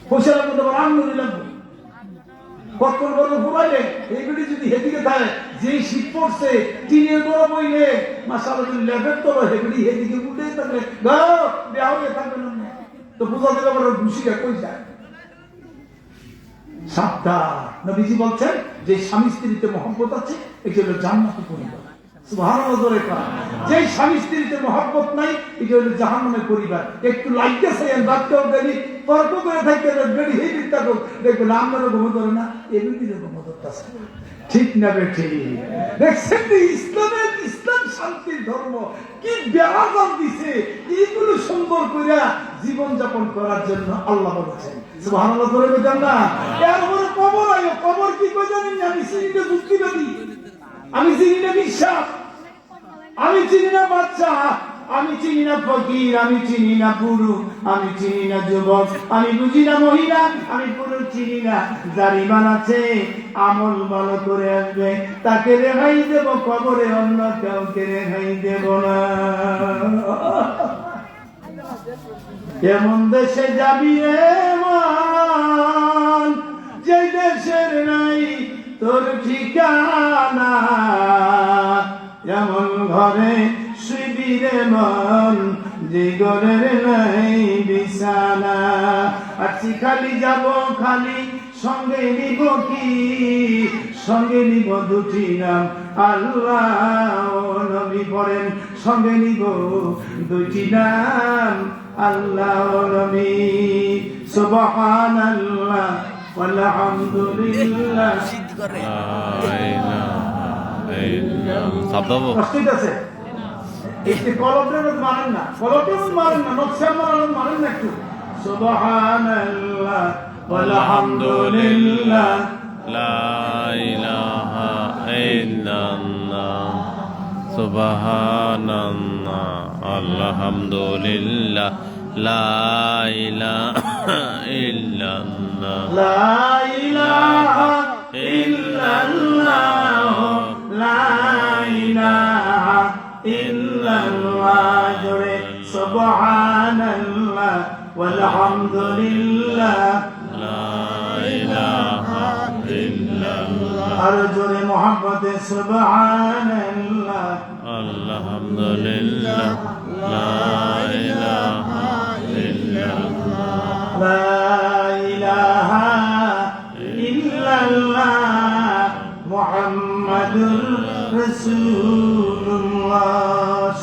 পয়সা লাগবে তোমার আঙুলি লাগবে, কতক্ষণ বলবো ঘুরাইলে এইগুলি যদি হেদিকে থাকে, যে শীত পড়ছে টিনের বড় বইলে মাসাল্লাহ লেভেল তো হেগুলি হেদিকে উঠে থাকলে দেওয়া হয়ে থাকবে না, তো বোঝা যাবে আমার ঘুষিটা কই যায়। সাবধান, নবীজি বলছেন যে স্বামী স্ত্রীতে মহব্বত আছে এটা হলো জান্নাতের পরিবার। সুবহানাল্লাহ, যে স্বামী স্ত্রীতে মহব্বত নাই এটা হলো জাহান্নামের পরিবার। একটু লাইকে চাইয়েন, রাতটাও গেলি তর্ক করে থাকতে গেলি হে চিন্তা করুন, দেখবেন আপনারও ঘুমো ধরে না, এমনি ঘুমো ধরতেছে, ঠিক না বে ঠিক দেখছেন? ইসলাম শান্তির ধর্ম, কি বেড়াজাল দিছে, এইগুলো সুন্দর করে জীবন যাপন করার জন্য আল্লাহ বলেছেন। সুবহানাল্লাহ করে বলেন না? এরপরে কবর আয়ো, কবর কি কই জানেন? আমি চিনি না যুক্তিবাদী, আমি চিনি না বিশ্বাস, আমি চিনি না বাচ্চা, আমি চিনি না ফকির, আমি চিনি না পুরুষ, আমি চিনি না যুবক, আমি বুঝি না মহিলা, আমি পুরুষ চিনি না। যার ঈমান আছে, আমল ভালো করে আসবে, তাকে রেহাই দেব কবরে, অন্য কাউকে রেহাই দেব না। এমন দেশে যাবি রে মন, যে দেশের নাই তোর ঠিকানা, এমন ঘরে শুবি রে মন, যে ঘরের নাই বিছানা। আছি খালি যাব খালি, সঙ্গে নিব কি? সঙ্গে নিব দুটি নাম, আল্লাহ ও নবী পড়েন, সঙ্গে নিব দুটি নাম, আল্লাহ ও নবী। সুবহানাল্লাহ আলহামদুলিল্লাহ। কষ্ট আছে, একটু কলমটার মারেন না, কলমটার মারেন না, নকশা মারেন না একটু। সুবহানাল্লাহ আলহামদুলিল্লাহ লা ইলাহা ইল্লাল্লাহ সুবহানাল্লাহ আলহামদুলিল্লাহ লা ইলাহা ইল্লাল্লাহ লা ইলাহা ইল্লাল্লাহ লা ইলাহা ইল্লাল্লাহ জোরে সুবহানাল্লাহ ওয়ালহামদুলিল্লাহ লা ইলাহা ইল্লাল্লাহ আর জোরে মুহাম্মদে সুবহানাল্লাহ আলহামদুলিল্লাহ লা ইলাহা ইল্লাল্লাহ লা ইলাহা ইল্লাল্লাহ মুহাম্মাদুর রাসূলুল্লাহ।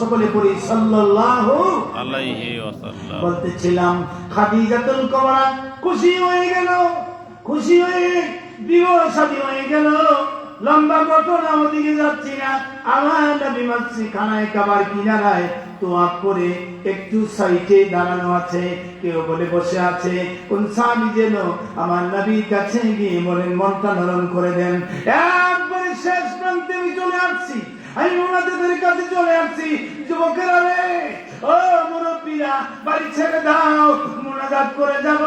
সকলে পড়ি সাল্লাল্লাহু আলাইহি ওয়াসাল্লাম। বলতেছিলাম খাদিজাতুল কুবরা খুশি হয়ে গেল, খুশি হয়ে বিবাহ শাদী হয়ে গেল। লম্বা ঘটনা, ওদিকে যাচ্ছি না। আমার নবী মসজিদ খানায় কাবার কিনারায় তোয়াফ করে একটু সাইডে দাঁড়ানো আছে, কেউ বলে বসে আছে। কোন সাহাবী যেন আমার নবীর কাছে গিয়ে বলেন, মনটা নরম করে দেন। একবারে শেষ প্রান্তে আমি চলে আসছি, আমি ওনাদের কাছে চলে আসছি। যুবকেরা রে, ও মুরব্বীরা, বাড়ি ছেড়ে দাও, মুনাজাত করে যাব,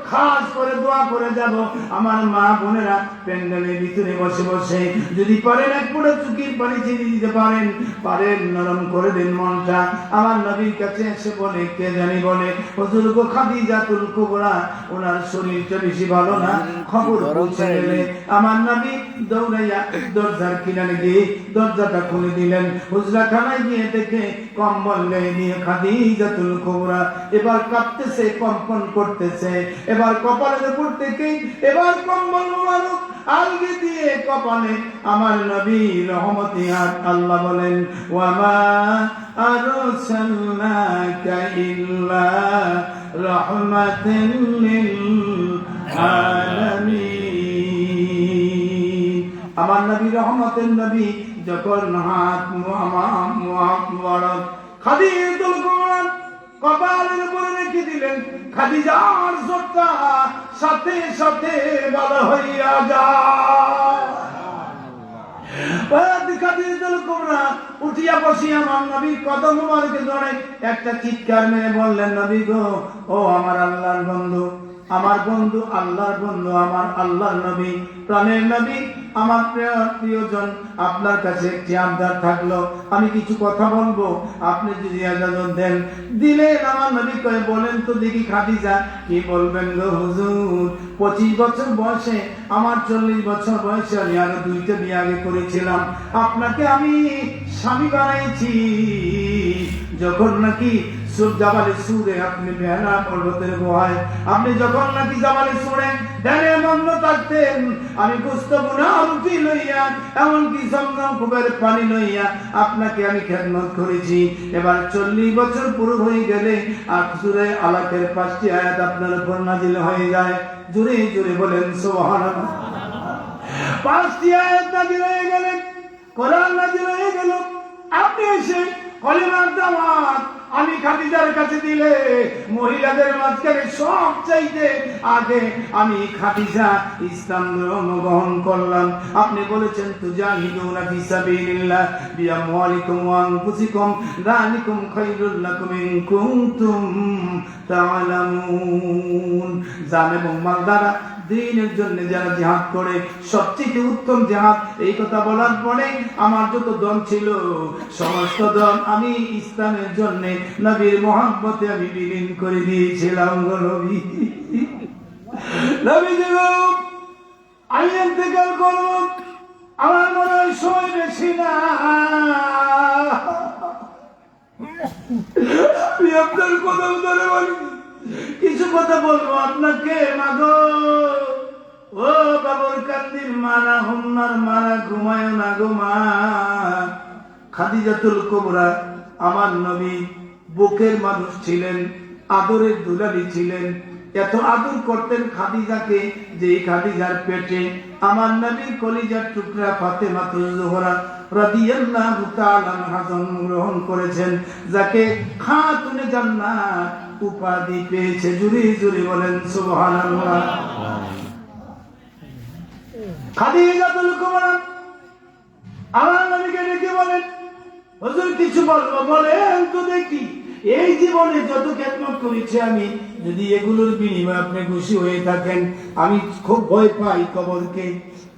খাস করে দোয়া করে যাব। আমার মা বোনেরা প্যান্ডেলের ভিতরে বসে বসে যদি পারেন এক পুরো চুকির পানি ছিঁড়ে দিতে পারেন, পারেন নরম করে দেন মনটা। আমার নবীর কাছে এসে বলে, কে জানি বলে, হুজুর গো খাদিজাতুল কুবরা, ওনার শরীরটা বেশি ভালো না। খবর পৌঁছে গেলে আমার নবী দৌড়াইয়া দরজার কিনারে গিয়ে দরজাটা খুলে দিলেন। হুজরাখানায় গিয়ে দেখে কম্বল গায়ে নিয়ে খাদিজাতুল কুবরা এবার কাঁপতেছে, কম্পন করতেছে। এবার কপালের উপর থেকে এবার কম্বল মুবারক আলগে দিয়ে কপালে আমার নবী রহমতি হাত। আল্লাহ বলেন, ওয়ামা আরসালনাকা ইল্লা রাহমাতাল লিল আলামিন। আমার নবী রহমতের নবী যখন হাত মুবারক খাদিজাতুল কুবরা কপালের উপরে রেখে দিলেন, খাদিজার জ্বরটা সাথে সাথে ভালো হইয়া যায়। খাদিজাতুল কুবরা উঠিয়া বসিয়া আমার নবীর কদম মুবারকে ধরে একটা চিৎকার মেরে বললেন, নবী গো, ও আমার আল্লাহর বন্ধু, আমার বন্ধু, আল্লাহর বন্ধু, আমার আল্লাহর নবী, প্রাণের নবী, আমার প্রিয়জন, আপনার কাছে একটি আবদার থাকলো, আমি কিছু কথা বলবো, আপনি যদি ইজাজত দেন। দিলেন। আমার নবী কয়ে, বলেন তো দেখি খাদিজা, কি বলবেন গো হুজুর? 25 বছর বয়সে, আমার 40 বছর বয়সে আমি আরো 2টা বিয়ে আগে করেছিলাম। আপনাকে আমি স্বামী বানাইছি যখন নাকি জাবালে সুরে আপনি বেহালা পর্বতের গুহায়, আপনি যখন নাকি জাবালে সুরে ধ্যানে মগ্ন থাকতেন, আমি গোস্ত গুনাহ রুটি লইয়া, এমনকি জমজম কুবের পানি লইয়া আপনাকে আমি খেদমত করেছি। এবার 40 বছর পুরো হয়ে গেলে আর সূরা আলাকের 5টি আয়াত আপনার উপর নাযিল হয়ে যায়। জোরে জোরে বলেন সুবহানাল্লাহ। 5টি আয়াত নাযিল হয়ে গেলে, কোরআন নাযিল হয়ে গেল। আপনি এসে কলিমার দাওয়াত আমি খাদিজার কাছে দিলে মহিলাদের মাঝখানে সব চাইতে আগে আমি খাদিজা ইসলাম ধর্ম গ্রহণ করলাম। আপনি বলেছেন তুজাহিদুনা ফি সাবিলিল্লাহ বিআমওয়ালিকুম ওয়া আনফুসিকুম যালিকুম খায়রুল লাকুম ইন কুনতুম তা'লামুন। জান এবং মাল দ্বারা দ্বীনের জন্য যারা জিহাদ করে সবচেয়ে উত্তম জিহাদ। এই কথা বলার পরে আমার যত দল ছিল সমস্ত দল আমি ইসলামের জন্য নবীর মহব্বতে আমি বিলীন করে দিয়েছিলাম। গো নবী, নবী যুগ আমি ইন্তেকাল করব, আমার মনে হয় সময় বেশি না। আমি আপনার কথা ধরে বলি, কিছু কথা বলবো আপনাকে। মাগো ও বাবর কান্দির মানা হুন্নার মানা, ঘুমায় না গো মা। খাদিজাতুল কুবরা আমার নবী বুকের মানুষ ছিলেন, আদরের দুলালি ছিলেন। এত আদর করতেন খাদিজাকে যে খাদিজার পেটে আমার নবীর কলিজার টুকরা ফাতেমাতুল জোহরা রাদিয়াল্লাহু তাআলা আনহা জন্মগ্রহণ করেছেন, যাকে খাতুনে জান্নাত উপাধি পেয়েছে। জুরি জুরি বলেন সুবহানাল্লাহ। খাদিজাতুল কুবরা আমার নবীকে ডেকে বলেন, হুজুর কিছু বলবো, বলেন তো দেখি। এই জীবনে যত খেদমত করেছি আমি, যদি এগুলোর বিনিময়ে আপনি খুশি হয়ে থাকেন, আমি খুব ভয় পাই কবরকে।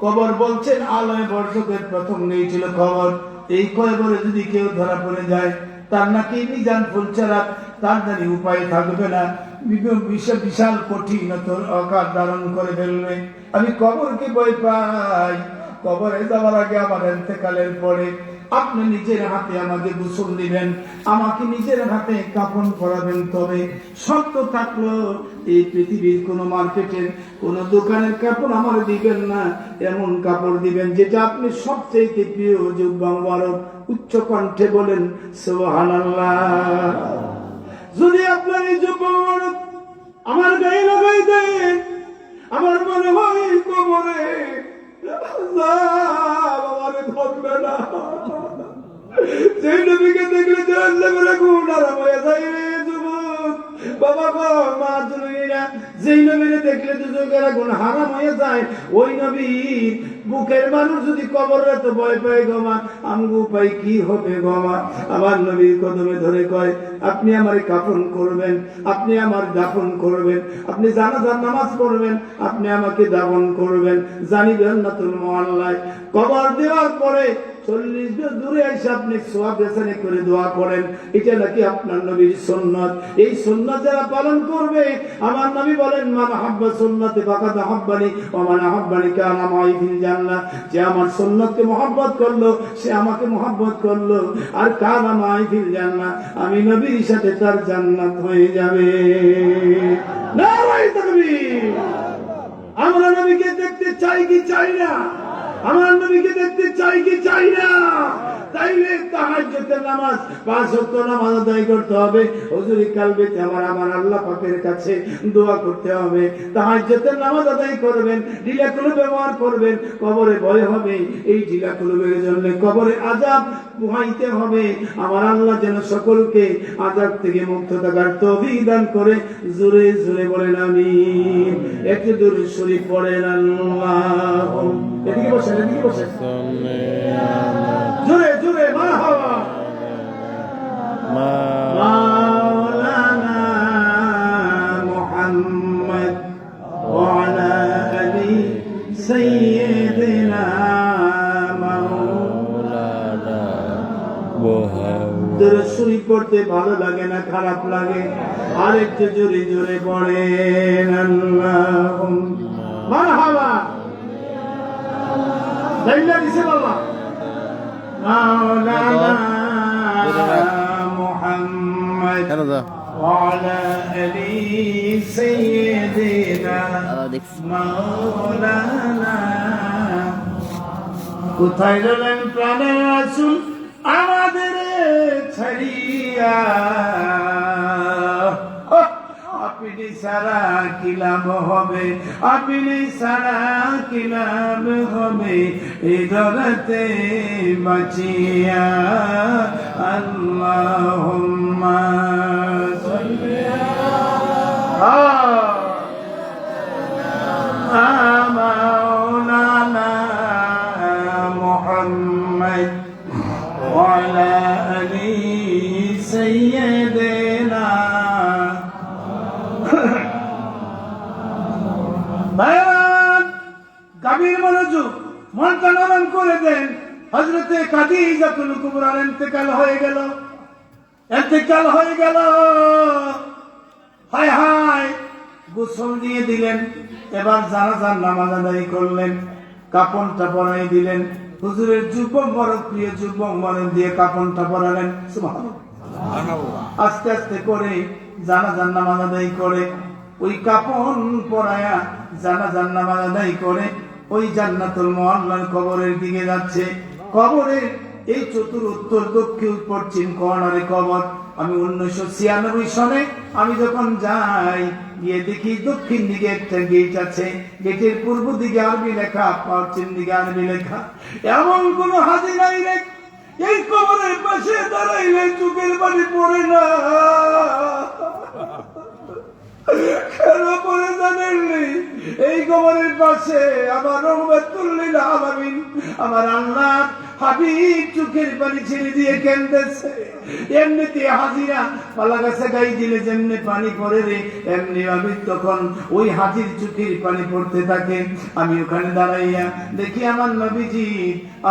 কবর বলছেন আলয় বর্ষকের প্রথম নেই ছিল কবর। এই কবরে যদি কেউ ধরা পড়ে যায়, তার নাকি মিজান ফুল ছাড়া তার জানি উপায় থাকবে না, বিশাল কঠিন আকার ধারণ করে ফেলবে। আমি কবরকে ভয় পাই। কবরে যাওয়ার আগে আমার ইন্তেকালের পরে আপনি নিজের হাতে আমাকে গোসল দিবেন, আমাকে নিজের হাতে কাফন পরাবেন। তবে শর্ত থাকলো এই পৃথিবীর কোন মার্কেটের কোন দোকানের কাপড় আমার দিবেন না, এমন কাপড় দিবেন যেটা আপনি সবচেয়ে প্রিয়। জুব্বা মুবারক উচ্চ কণ্ঠে বলেন সুবহানাল্লাহ। যদি আপনার এই জুব্বা মুবারক আমার গায়ে লাগাই দেন, আমার মনে হয় কবরে আমারে ধরবে না। সেই নবীকে দেখলে জাহান্নামের আগুন আরাম হয়ে যায় রে যুবক। বাবা গো মা জুনুইরা, যেই নবীরে দেখলে দুজকের আগুন হারাম হয়ে যায়, ওই নবীর বুকের মানুষ যদি কবরে এত ভয় পায় গো মা, আমগো উপায় কি হবে গো মা? আমার নবীর কদমে ধরে কয়, আপনি আমার কাফন করবেন, আপনি আমার দাফন করবেন, আপনি জানাজার নামাজ পড়বেন, আপনি আমাকে দাফন করবেন। জানিবেন না তোর মহল্লায় কবর দেওয়ার পরে 40 গজ দূরে এসে আপনি সওয়াব রেসানি করে দোয়া করেন। এটা নাকি আপনার নবীর সুন্নাত। এই সুন্নাত যারা পালন করবে, আমার নবী বলেন মান হাব্বা সুন্নতি ফাকাদ হাব্বানি ওয়া মান আহাব্বানি কানা মাই ফিল জান্নাহ। যে আমার সুন্নতকে মহব্বত করলো সে আমাকে মহব্বত করলো, আর কানা মাই ফিল জান্নাহ, আমি নবীর সাথে তার জান্নাত হয়ে যাবে। নারায়ে তাকবীর। আমরা নবীকে দেখতে চাই কি চাই না? আমার নবীকে দেখতে চাই কি চাই না? তাইলে তাহাজ্জুদের নামাজ 5 ওয়াক্ত নামাজ আদায় করতে হবে। হুজুরি কালবেতে আমার আল্লাহ পাকের কাছে দোয়া করতে হবে। তাহাজ্জুদের নামাজ আদায় করবেন, ঢিলা কলব ব্যবহার করবেন। কবরে ভয় হবে, এই ঢিলা কলবের জন্য কবরে আযাব পোহাইতে হবে। আমার আল্লাহ যেন সকলকে আযাব থেকে মুক্ত থাকার তৌফিক দান করে। জোরে জোরে বলেন আমিন। একটু দুরূদ শরীফ পড়েন। আল্লাহু এদিকে বসেন, এদিকে বসেন, জোরে জোরে মারহাবা। মাওলানা মুহাম্মদ ওয়া আলা আলি সাইয়্যিদিনা মাওলানা মুহাম্মদ। দুরূদ শরীফ পড়তে ভালো লাগে না খারাপ লাগে? আরেকটু জোরে জোরে পড়েন। আল্লাহু মারহাবা। লাইলা দিছে বাবা। মাওলানা মুহাম্মদ ওয়া আলা আলি সাইয়্যিদিনা মাওলানা। কোথায় গেলেন প্রাণের রাসূল আমাদের ছাড়িয়া? আপনি সারা কি লাভ হবে, আপনি ছাড়া কি লাভ হবে এই জগতে বাঁচিয়া। আল্লাহুম্মা সাল্লি আলা মাওলানা মুহাম্মদ ওয়া আলা আলি সাইয়্যিদিনা। গভীর মনোযোগ, মনটা নরম করে দেন। হযরতে খাদিজাতুল কুবরার ইন্তেকাল হয়ে গেল, ইন্তেকাল হয়ে গেল। হায় হায়, গোসল দিয়ে দিলেন, এবার জানাজার নামাজ আদায় করলেন, কাপড়টা পরাই দিলেন। হুজুরের যুবক বড় প্রিয় যুবক মরণ দিয়ে কাপড়টা পরালেন। সুবহানাল্লাহ। আস্তে আস্তে করে জানাজার নামাজ আদায় করে, ওই কাপড় পরায়া জানাজার নামাজ আদায় করে ওই জান্নাতুল মুআল্লার কবরের দিকে যাচ্ছে। কবরের এই উত্তর দক্ষিণ পশ্চিম কর্নারে কবর। আমি 1996 সনে আমি যখন যাই, গিয়ে দেখি দক্ষিণ দিকে একটা গেট আছে, গেটের পূর্ব দিকে আরবি লেখা, পশ্চিম দিকে আরবি লেখা। এমন কোন হাজি নাই রে এই কবরের পাশে দাঁড়াইলে চোখের পানি পড়ে না। কেন পড়ে জানেননি? এই কবরের পাশে আমার রহমাতুল লিল আলামিন, আমার আল্লাহ হাবিব চোখের পানি ছেড়ে দিয়ে কেঁদেছে। এমনিতে হাজিরা পালা গাছে গাই দিলে যেমনি পানি পড়ে রে, এমনি ভাবে তখন ওই হাজির চোখের পানি পড়তে থাকে। আমি ওখানে দাঁড়াইয়া দেখি আমার নবীজি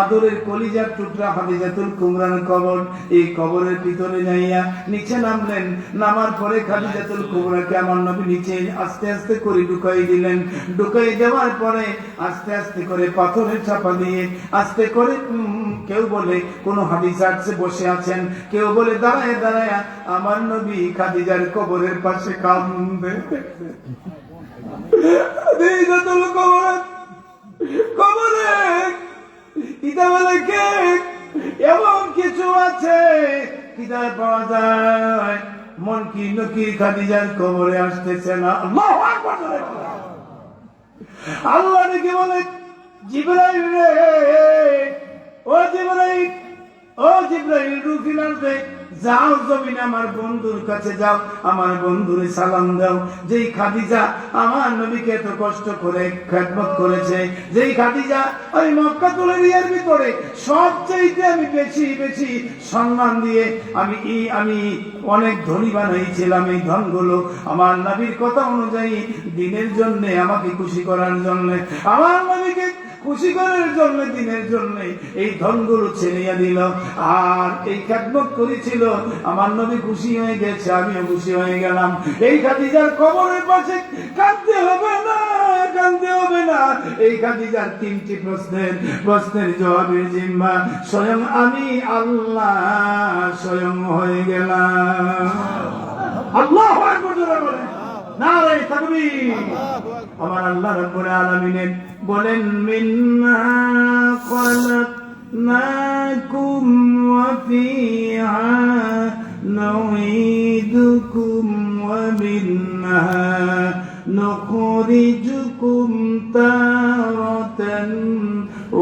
আদরের কলিজার টুকরা খাদিজাতুল কুবরার কবর। এই কবরের ভিতরে যাইয়া নিচে নামলেন, নামার পরে খাদিজাতুল কুবরাকে আমার নবী নিচে আস্তে আস্তে করে ঢুকাই দিলেন। ঢুকাই দেওয়ার পরে আস্তে আস্তে করে পাথরের চাপা দিয়ে আস্তে করে, কেউ বলে কোন হাদিস আছে বসে আছেন, কেউ বলে দাঁড়ায় দাঁড়ায় আমার নবী খাদিজার কবরের পাশে কাঁদে। খাদিজাতুল কুবরা কবরে কিতাবে কে এমন কিছু আছে, কিতাব পাওয়া যায় মন কি নকির খাদিজার কবরে আসতেছে না। আল্লাহু আকবার। আল্লাহ নাকি বলে, জিবরাইল রে, ও জিবরাইল, ও জিবরাইল, রুহি নামতে যাও জমিনে আমার বন্ধুর কাছে যাও, আমার বন্ধুরে সালাম দাও। যেই খাদিজা আমার নবীকে এত কষ্ট করে খেদমত করেছে, যেই খাদিজা ওই মক্কাতুল এরিয়ার ভিতরে সবচেয়ে আমি বেশি বেশি সম্মান দিয়ে আমি অনেক ধনী বানাইছিলাম। এই ধনগুলো আমার নবীর কথা অনুযায়ী দিনের জন্য, আমাকে খুশি করার জন্য, আমার নবীকে খুশি করার জন্য, দিনের জন্য এই ধনগুলো ছেড়িয়া দিল। আর এই খেদমত করেছিল, আমার নবী খুশি হয়ে গেছে, আমিও খুশি হয়ে গেলাম। এই খাদিজার কবরের পাশে কাঁদতে হবে না, কাঁদতে হবে না। এই খাদিজার 3টি প্রশ্নের জবাবের জিম্মা স্বয়ং আমি আল্লাহ স্বয়ং হয়ে গেলাম। আল্লাহু আকবার বলেন, নারে তাকবীর। আমার আল্লাহ রাব্বুল আলামিন বলেন, মিন্না খালাকনাকুম ওয়া ফিহা নুঈদুকুম ওয়া মিনহা নুখরিজুকুম তারাতান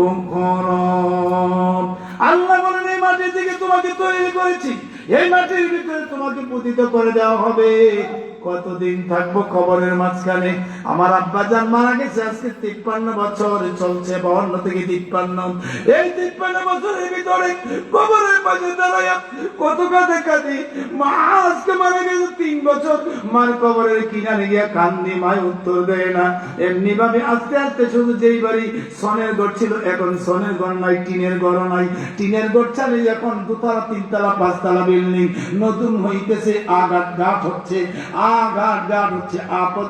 উখরা। আল্লাহ বলেন, এই মাটি থেকে তোমাকে তৈরি করেছি, এই মাটির ভিতরে তোমাকে পতিত করে দেওয়া হবে। কতদিন থাকবো কবরের মাঝখানে? আমার আব্বা জান মারা গেছে আজকে 53 বছর চলছে, 52 থেকে 53। এই 53 বছরের ভিতরে কবরের পাশে দাঁড়াইয়া কত কাঁদি। মা আজকে মারা গেছে 3 বছর, মার কবরের কিনারে গিয়া কান্দি, মায় উত্তর দেয় না। এমনি ভাবে আস্তে আস্তে শুধু যেই বাড়ি সনের ঘর ছিল, এখন সনের ঘর নাই, টিনের ঘর নাই। টিনের ঘর চালে এখন 2 তলা 3 তলা 5 তলা বিল্ডিং নতুন হইতেছে। ঘাট হচ্ছে, ঘাট হচ্ছে, আপদ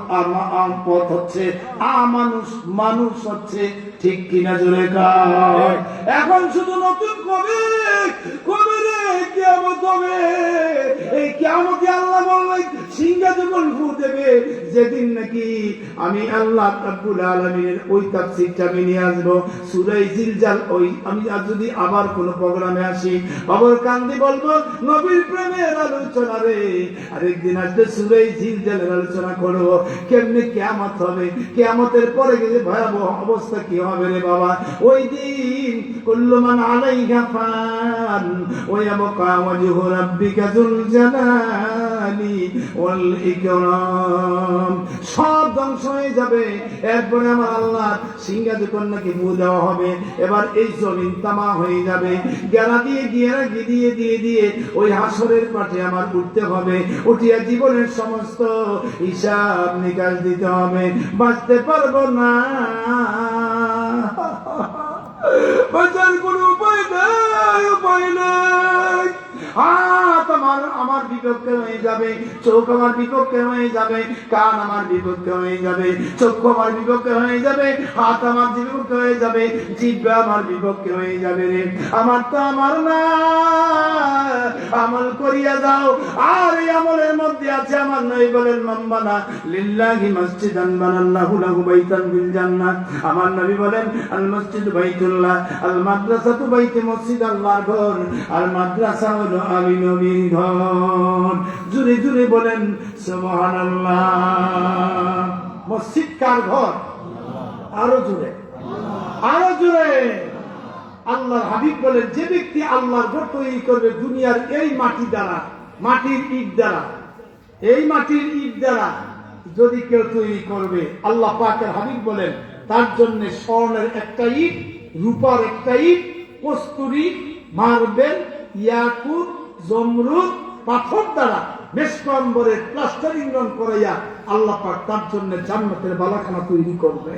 হচ্ছে, মানুষ হচ্ছে। ঠিক কিনা জোরে কর। এখন শুধু নতুন কবে রে কিয়ামত হবে। এই কিয়ামতে আল্লাহ বলবে সিংহা যখন ফু দেবে, যেদিন নাকি আমি আল্লাহ রাব্বুল আলামিনের ওই তাফসীরটা আমি নিয়ে আসবো সূরা জিলজাল। ওই আমি যদি আবার কোন প্রোগ্রামে আসি, খবর কান্দি বলবো নবীর প্রেমের আলোচনা রে, আরেকদিন আসলে সূরা জিলজালের আলোচনা করবো, কেমনে কিয়ামত হবে, কিয়ামতের পরে গেলে ভয়াবহ অবস্থা কি হবে রে বাবা। ওই দিন কুল্লু মান আলাইহা ফান ওয়া ইয়াবকা ওয়াজহু রাব্বিকা যুল জালালি ওয়াল ইকরাম, সব ধ্বংস হয়ে যাবে। এরপরে আমার আল্লাহ সিংহা যখন নাকি ফু দেওয়া হবে, এবার এই জমিন তামা হয়ে যাবে, গেরা দিয়ে দিয়ে ওই হাসরের পাটে আমার উঠতে হবে, উঠিয়া জীবনের সমস্ত হিসাব নিকাশ দিতে হবে, বাঁচতে পারবো না, বাঁচার কোনো উপায় নাই, উপায় নাই। হাত আমার বিপক্ষে হয়ে যাবে, চোখ আমার বিপক্ষে হয়ে যাবে, কান আমার বিপক্ষে হয়ে যাবে, চক্ষু আমার বিপক্ষে হয়ে যাবে, হাত আমার বিপক্ষে হয়ে যাবে, জিহ্বা আমার বিপক্ষে হয়ে যাবে রে। আমার তো আমার না, আমল করিয়া যাও। আর এই আমলের মধ্যে আছে আমার নবী বলেন মান বানা লিল্লাহি মসজিদান বানাল্লাহু লাহু বাইতান ফিল জান্নাহ। আমার নবী বলেন আল মসজিদ বাইতুল্লাহ, আল মাদ্রাসাতু বাইতে মসজিদ, আল্লাহর ঘর, আর মাদ্রাসা হলো আমি নবীর ঘর। জুরে জুরে বলেন সুবহানাল্লাহ। মসজিদ কার ঘর? আরো জুড়ে, আরো জুড়ে। আল্লাহর হাবিব বলেন যে ব্যক্তি আল্লাহর ঘর তৈরি করবে দুনিয়ার এই মাটি দ্বারা, মাটির ইট দ্বারা, এই মাটির ইট দ্বারা যদি কেউ তৈরি করবে, আল্লাহ পাকের হাবিব বলেন তার জন্য স্বর্ণের একটা ইট, রূপার একটা ইট, কস্তুরী, মার্বেল, ইয়াকুত, জমরুদ, পাথর দ্বারা মেশকম্বরের প্লাস্টারিং রং করাইয়া আল্লাহ পাক তার জন্য জান্নাতের বালাখানা তৈরি করবে।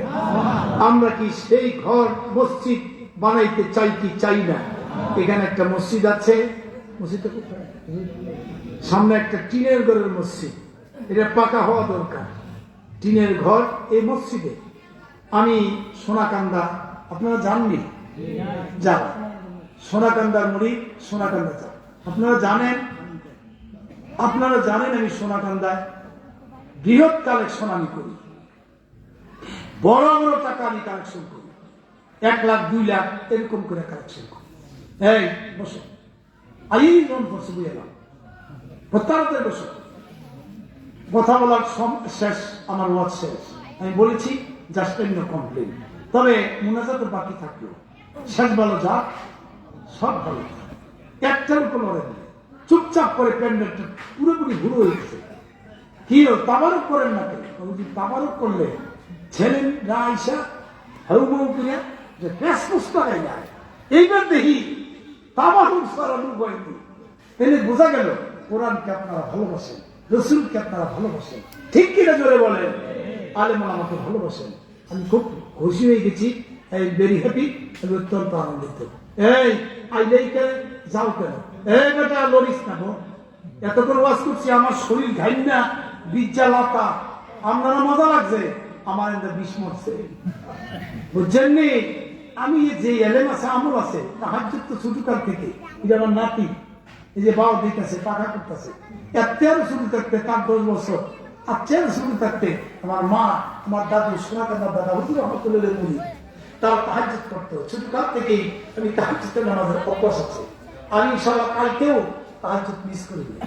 আমরা কি সেই ঘর মসজিদ বানাইতে চাই কি চাই না? এখানে একটা মসজিদ আছে, মসজিদটা কোথায়? সামনে একটা টিনের ঘরের মসজিদ, এটা পাকা হওয়া দরকার। টিনের ঘর এই মসজিদে। আমি সোনাকান্দা, আপনারা জাননি? যা সোনাকান্দার মুড়ি, সোনাকান্দা চা আপনারা জানেন? আপনারা জানেন আমি সোনাকান্দায় বৃহৎ কালেকশন আমি করি, বড় বড় টাকা আমি কালেকশন করি, 1 লাখ 2 লাখ এরকম করে কালেকশন করি। এই বসো, আই মন বসে বুঝলাম প্রত্যাহার বসো। কথা বলার শেষ, আমার ওয়াজ শেষ। আমি বলেছি জাস্ট নো কমপ্লেন, তবে মুনাজাত বাকি থাকলো। শেষ ভালো যা, সব ভালো, একটার উপর লড়ে নেই। চুপচাপ করে প্যান্ডেলটা পুরোপুরি ঘুরে হয়েছে। কি তাবারক করেন না কেন? তাবারক করলে ছেলেরা আইসা হাউ মাউ করিয়া যে ফেসবুক করাই যায়। এইবার দেখি তাবারক সরানো বইটি, এনে বোঝা গেল কোরআনকে আপনারা ভালোবাসেন, রসুলকে আপনারা ভালোবাসেন। ঠিক কিনা জোরে বলেন? আলেমন আমাকে ভালোবাসেন। আমি খুব খুশি হয়ে গেছি, আই ভেরি হ্যাপি, আমি অত্যন্ত আনন্দিত। এই আইলেই কেন যাও কেন? এই বেটা লড়িস না গো, এত করে ওয়াজ করছি, আমার শরীর ঘাইন না, বিজ্জা লাতা, আপনারা মজা লাগছে, আমার এটা বিষ মরছে, বুঝছেন নি? আমি যে এলেম আছে, আমল আছে, তাহাজ্জুদ তো ছোটকাল থেকে, এটা আমার নাতি, এই যে বাবা দিতেছে, টাকা করতেছে, এত শুরু থাকতে তার 10 বছর, আর চেয়ার শুরু থাকতে আমার মা, আমার দাদু, সোনাকান্দার দাদা হুজুর রহমতুল্লাহ বলি, তারা তাহাজ্জুদ করতো। ছোটকাল থেকেই আমি তাহাজ্জুদের নামাজের অভ্যাস আছে। আমি ইনশাআল্লাহ কালকেও তাহাজ্জুদ মিস করি না।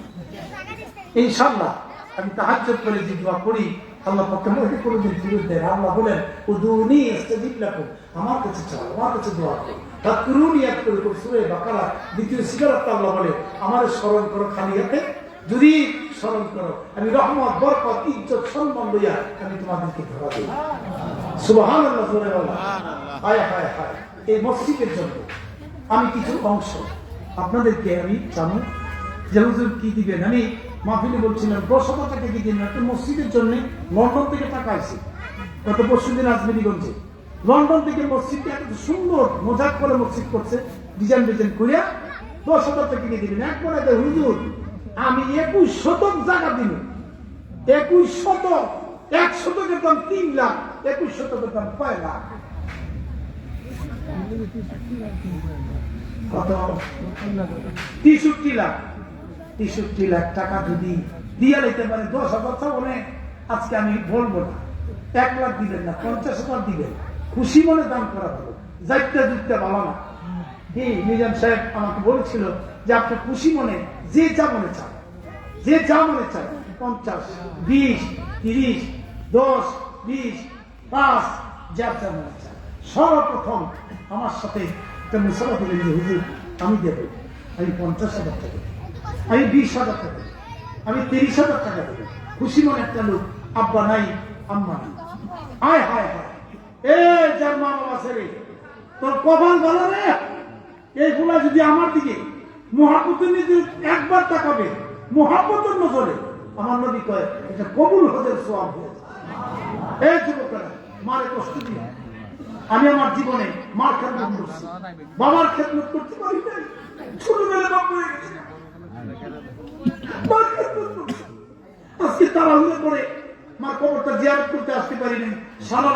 ইনশাআল্লাহ আমি তাহাজ্জুদ করে যে দোয়া করি, আল্লাহ পাক আমাকে কোনোদিন ফিরত দেয়। আল্লাহ বলেন উদুনি আস্তাজিব লাকুম, আমার কাছে চাও, আমার কাছে দোয়া করো। তাকুরুনি আকুরুকুম, সূরা বাকারা 2য় সূরাতে আল্লাহ বলে আমারে স্মরণ করো খালি হাতে, যদি স্মরণ করো আমি রহমত, বরকত, ইজ্জত, সম্মান লইয়া আমি তোমাদেরকে ধরা দেব। সুবহানাল্লাহ, সুবহানাল্লাহ। হায় হায় হায়। এই মসজিদের জন্য আমি কিছু অংশ আপনাদেরকে আমি জানো যে হুজুর কি দিবেন। আমি মাহফিলে বলছিলাম 10,000 টাকা কি দিন একটা মসজিদের জন্য লন্ডন থেকে টাকা আসছে। গত পরশুদিন আজমেরিগঞ্জে লন্ডন থেকে মসজিদটা এত সুন্দর মজাক করে মসজিদ করছে, ডিজাইন করিয়া 10,000 টাকা কি দিবেন। একবারে হুজুর আমি 21 শতক জায়গা দিব, 21 শতক, 1 শতকের দাম 3 লাখ, 21 শতকের দাম 5 লাখ। 63 লাখ, 63 লাখ টাকা যদি দিয়ে নিতে পারে 10,000 বলে আজকে আমি বলবো না, 1 লাখ দিবেন না, 50,000 দিবেন, খুশি মনে দান করা হলো, যাইতে যুক্তে ভালো না। কি নিজাম সাহেব আমাকে বলেছিল যে আপনি খুশি মনে যে যা মনে চান, যে যা মনে চান, 50, 20, 30, 10, 20, 5, যা যা মনে চান। সর্বপ্রথম আমার সাথে একটা মুসাফা দিলেন যে হুজুর আমি দেবো, আমি 50,000 টাকা দেবো, আমি 20,000 টাকা দেবো, আমি 30,000 টাকা দেবো। খুশি মনে একটা লোক, আব্বা নাই আম্মা নাই, হায় হায় হায়, এ যার মা বাবা ছেড়ে তোর কপাল ভালো রে, এইগুলা যদি আমার দিকে মহাব্বতের নিজে একবার তাকাবে, মহাব্বতের নজরে, আমার নবী কয় এটা কবুল হজের সওয়াব হয়ে যায়। এই যুবকেরা মারে কষ্ট দিয়ে আমি আমার জীবনে মার খেদমত করছি, বাবার খেদমত করতে পারি নাই, ছোটবেলা বাপ হয়ে গেছে, মার খেদমত করছি। আজকে তাড়াহুড়ো করে মার কবরটা জিয়ারত করতে আসতে পারি নাই, সারা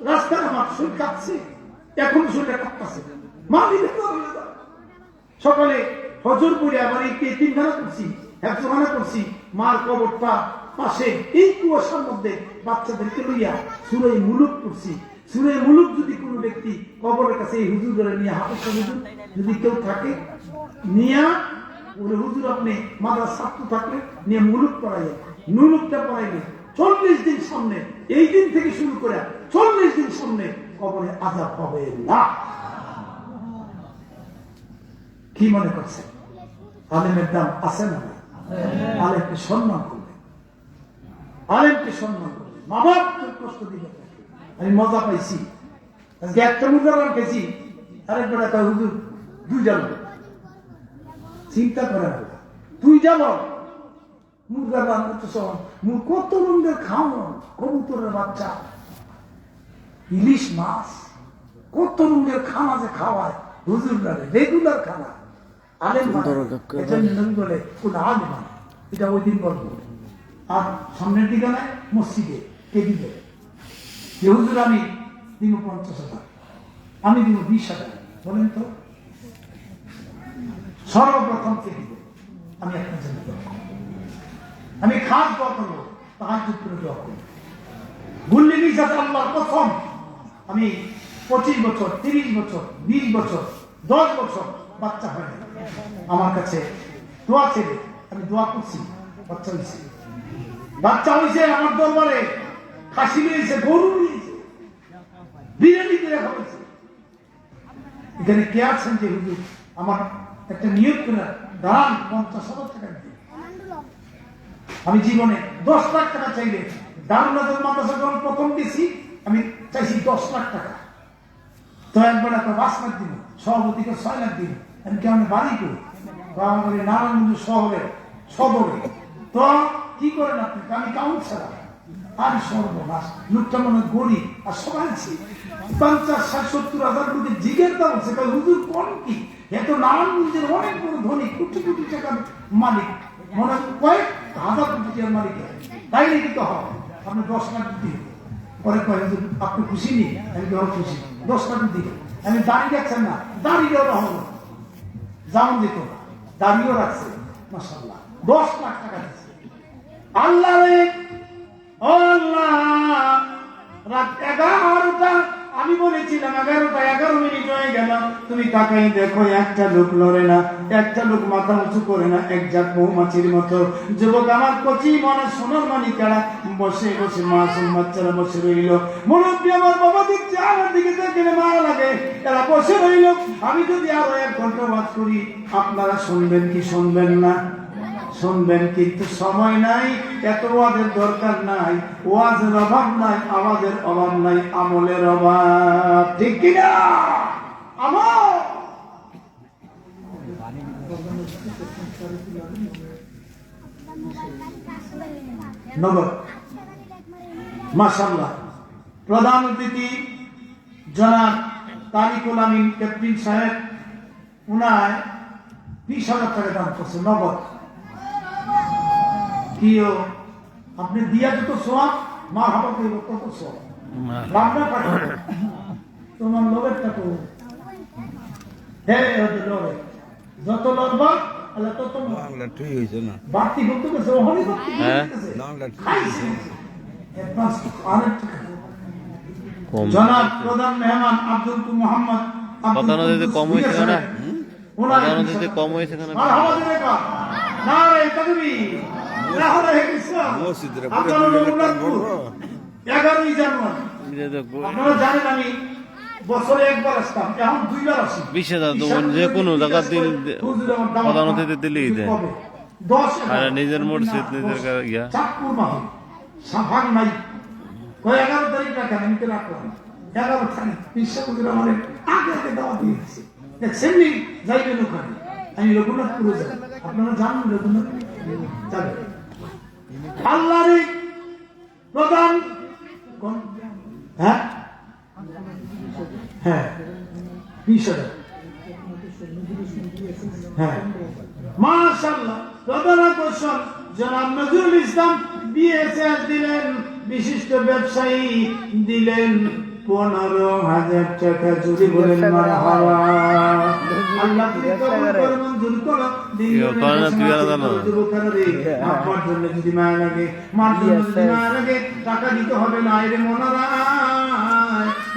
রাস্তায় আমার শরীর কাঁপছে, এখন শরীরটা কাঁপতেছে। মা দিলে সকালে হজর পড়ে আবার এই 3খানা করছি, 100খানা করছি, মার কবরটা পাশে এই কুয়াশার মধ্যে বাচ্চাদেরকে লইয়া সূরা মুলুক করছি। সূরা মুলুক যদি কোনো ব্যক্তি কবরের কাছে এই হুজুর ধরে নিয়ে হাফেজ হুজুর যদি কেউ থাকে নিয়া বলে হুজুর আপনি মাদ্রাসা ছাত্র থাকলে নিয়ে মুলুক পড়াইয়া, মুলুকটা পড়াইলে 40 দিন সামনে, এই দিন থেকে শুরু করে 40 দিন সামনে কবরে আযাব হবে না। কি মনে করছে আলেমের দাম আছে না? আলেমকে সম্মান করবে, আলেমকে সম্মান করবে, মা বাপকে কষ্ট দিবে। আমি মজা পাইছি, আজকে একটা মুরগার রান খেয়েছি, আরেকবার একটা হুজুর 2 জানো, চিন্তা করে না 2 জানো মুরগার রান করতেছ, কত রঙের খাওয়ান, কবুতরের বাচ্চা, ইলিশ মাছ, কত রঙের খানা যে খাওয়ায় হুজুররা, রেগুলার খানা। আলেম বলে কোন আলেম, এটা ওই দিন বলবো। আর সামনের দিকে নাই মসজিদে কে দিবে যে হুজুর আমি দিব 50,000, আমি দিব 20,000, বলেন তো সর্বপ্রথম কে দিবে? আমি একটা জন্য আমি খাস দোয়া করবো, তাহাজ্জুদ করে দোয়া করবো, গুল্লি নিজাত আল্লাহর কসম, আমি 25 বছর, 30 বছর, 20 বছর, 10 বছর বাচ্চা হয় না, আমার কাছে দোয়া চেয়ে আমি দোয়া করছি, বাচ্চা হয়েছে, বাচ্চা হয়েছে আমার দরবারে, খাসি নিয়েছে, গরু নিয়েছে, বিরিয়ানি করে খাওয়াইছে। এখানে কে আছেন যে হুজুর আমার একটা নিয়োগ করে দান 50,000 টাকা দিন? আমি জীবনে 10 লাখ টাকা চাইলে দারুল আযম মাদ্রাসা যখন প্রথম দিছি আমি চাইছি 10 লাখ টাকা, তো একবার একটা 5 লাখ দিন, সভাপতিকে 6 লাখ দিন, আমি কেমন বাড়ি করি আমাদের নারায়ণগঞ্জ শহরে সদরে, তো কি করেন আপনি? আমি কাউন্সিলর, আমি সর্বনাশ, লোকটা মনে গরিব, আর সবাই 50-60-70 হাজার লোকের জিজ্ঞেস দাম হচ্ছে, হুজুর কোন কি এত নারায়ণগঞ্জের অনেক বড় ধনী, কোটি কোটি টাকার মালিক, মনে কয়েক হাজার কোটি টাকার মালিক, তাই নাকি তো হয় আপনি 10 লাখ দিন পরে কয় আপনি খুশি নি? আমি কি খুশি, 10 লাখ দিন। আমি দাঁড়িয়ে রাখছেন না, দাঁড়িয়েও না হলো, যেমন দিত দাঁড়িয়েও রাখছে, মাশাআল্লাহ 10 লাখ টাকা দিচ্ছে। আল্লাহ রে আল্লাহ, রাত 11টা, আমি বলেছিলাম 11টা 11 মিনিট হয়ে গেল, তুমি তাকাই দেখো একটা লোক লড়ে না, একটা লোক মাথা উঁচু করে না, এক জাত মৌমাছির মতো। যুবক আমার কচি মনে সোনার মানিকারা বসে বসে মাসুম বাচ্চারা বসে রইল, মুরব্বী আমার বাবা দিচ্ছে আমার দিকে দেখে মারা লাগে, এরা বসে রইল। আমি যদি আরো 1 ঘন্টা ওয়াজ করি আপনারা শুনবেন কি শুনবেন না? শুনবেন, কিন্তু সময় নাই, এত ওয়াজের দরকার নাই, ওয়াজের অভাব নাই, আওয়াজের অভাব নাই, আমলের অভাব, ঠিক কিনা? আমল নগর মাশাআল্লাহ। প্রধান অতিথি জনাব তারিকুল আমিন ক্যাপ্টেন সাহেব, উনার 20,000 টাকা দান করছে নগদ। কিও আপনি দিয়া যত সোয়াব মা হাবা কইব তত সোয়াব, রান্না পারে তোমার লোভের টাকা হে লোভে যত লড়বা আল্লাহ তো তোমার বাংলা ঠিক হয়েছে না বাড়তি করতে গেছে ওখানে বাড়তি হ্যাঁ। বাংলা ঠিক খাইছে অ্যাডভান্স আরেকটা কম জনাব প্রধান মেহমান আব্দুল মোহাম্মদ পতানো দিতে কম হয়েছে না পতানো দিতে কম হয়েছে কেন নারে তাকবীর নারে ইসলাম মসজিদের পুরো আপনারা বিল্ডিংটা রঘুনাথপুর বড় 11ই জানুয়ারি আপনারা জানেন আমি বছরে একবার আসতাম এখন দুইবার আসি 20,000 তো যে কোনো জায়গা দিল পতানো দিতে দিলেই দেয় 10 আর নিজের মসজিদ নিজের ইয়া চাঁদপুর মাহ সাফাক নাই কয় 11 তারিখ রাখেন আমি তো রাখলাম 11 তারিখ বিশ্বকুদের আমাদের আগে আগে দাওয়া দিয়ে দিচ্ছে দেখছেন নি যাইবেন ওখানে আমি রঘুনাথপুরে যাই আপনারা জানেন রঘুনাথপুর যাবেন আল্লাহর প্রধান কোন হ্যাঁ হ্যাঁ 20,000 হ্যাঁ মাশাআল্লাহ প্রধান আকর্ষণ জনাব নজরুল ইসলাম বিএসএস দিলেন বিশিষ্ট ব্যবসায়ী দিলেন 15,000 টাকা জুড়ে বলেন মারহাবা আল্লাহ তুমি কবুল করো মঞ্জুর করো আপনার জন্য যদি মায়া লাগে মার জন্য যদি মায়া লাগে টাকা দিতে হবে না এর মনারা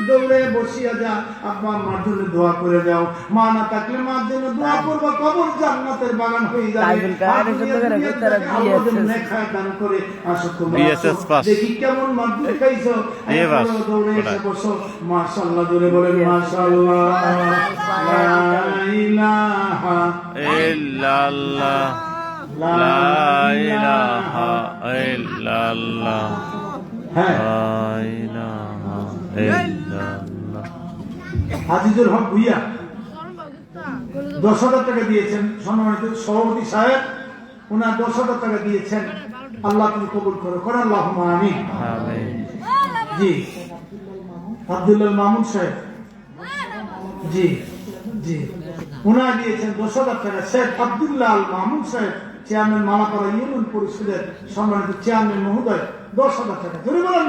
দৌড়ে বসিয়া যা আব্বা মার জন্য দোয়া করে দাও মা না থাকলে মার জন্য দোয়া করবো কবর জান্নাতের বাগান হয়ে যাবে দান করে আসো BSS পাস। দেখি কেমন মাদুর খাইছো এবার দৌড়ে এসে বসো মাশাআল্লাহ জোরে বলেন মাশাআল্লাহ লা ইলাহা ইল্লাল্লাহ লা ইলাহা ইল্লাল্লাহ হ্যাঁ লা ইলাহা ইল্লাল্লাহ আজিজুল হক ভুইয়া 10,000 টাকা দিয়েছেন সম্মানিত সভাপতি সাহেব ওনার 10,000 টাকা দিয়েছেন আল্লাহ তুমি কবুল করো করেন আল্লাহুম্মা আমিন আমিন জি আব্দুল্লাহ মামুন সাহেব জি জি ওনার দিয়েছেন 10,000 টাকা শেখ আব্দুল্লাহ আল মামুন সাহেব চেয়ারম্যান মালাপাড়া ইউনিয়ন পরিষদের সম্মানিত চেয়ারম্যান মহোদয় 10,000 টাকা ধরে বলেন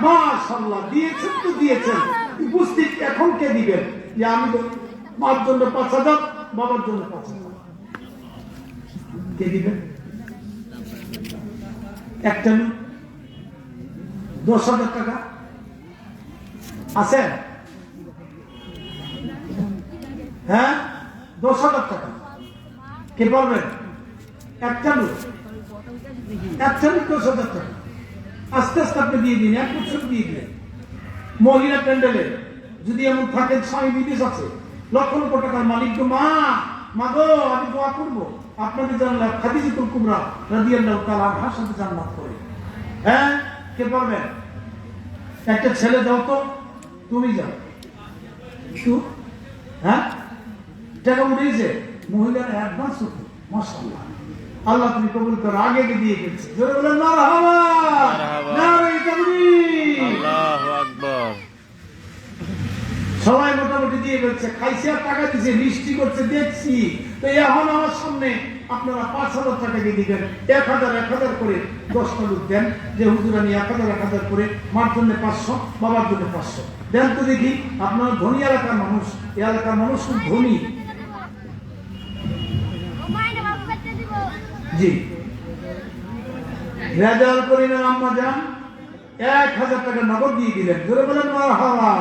মাশাআল্লাহ দিয়েছেন তো দিয়েছেন উপস্থিত এখন কে দিবেন যে আমি তো মার জন্য 5,000 বাবার জন্য 5,000 কে দিবেন একটা 10,000 টাকা আছে হ্যাঁ 10,000 টাকা কে পারবেন একটা 10,000 টাকা আস্তে আস্তে আপনি দিয়ে দিন 1 বছর দিয়ে দিন মহিলা প্যান্ডেলে যদি এমন থাকেন স্বামী বিদেশ আছে লক্ষ লক্ষ টাকার মালিক তো মা গো আমি দোয়া করবো আপনাদের জানলাম খাদিজাতুল কুবরা রাদিয়াল্লাহু তাআলা আনহার সাথে জান্নাত করে হ্যাঁ কে পারবেন একটা ছেলে দাও তো তুমি যাও হ্যাঁ টাকা উঠেছে মহিলার অ্যাডভান্স হতো মাশাআল্লাহ আল্লাহ তুমি কবুল করো আগে দিয়ে গেছে জোরে বলেন মারহাবা নারে তাকবীর আল্লাহু আকবার সবাই মোটামুটি দিয়ে গেছে খাইছে আর টাকা দিছে মিষ্টি করছে দেখছি তো এখন আমার সামনে আপনারা 5,000 টাকা দিয়ে দিবেন 1,000 করে 10টা লোক দেন যে হুজুর আমি 1,000 করে মার জন্য 500 বাবার জন্য 500 দেন তো দেখি আপনারা ধনী এলাকার মানুষ এই এলাকার মানুষ খুব ধনী জি রেজাল করিমের আম্মা যান 1,000 টাকা নগদ দিয়ে দিলেন জোরে বলেন মারহাবা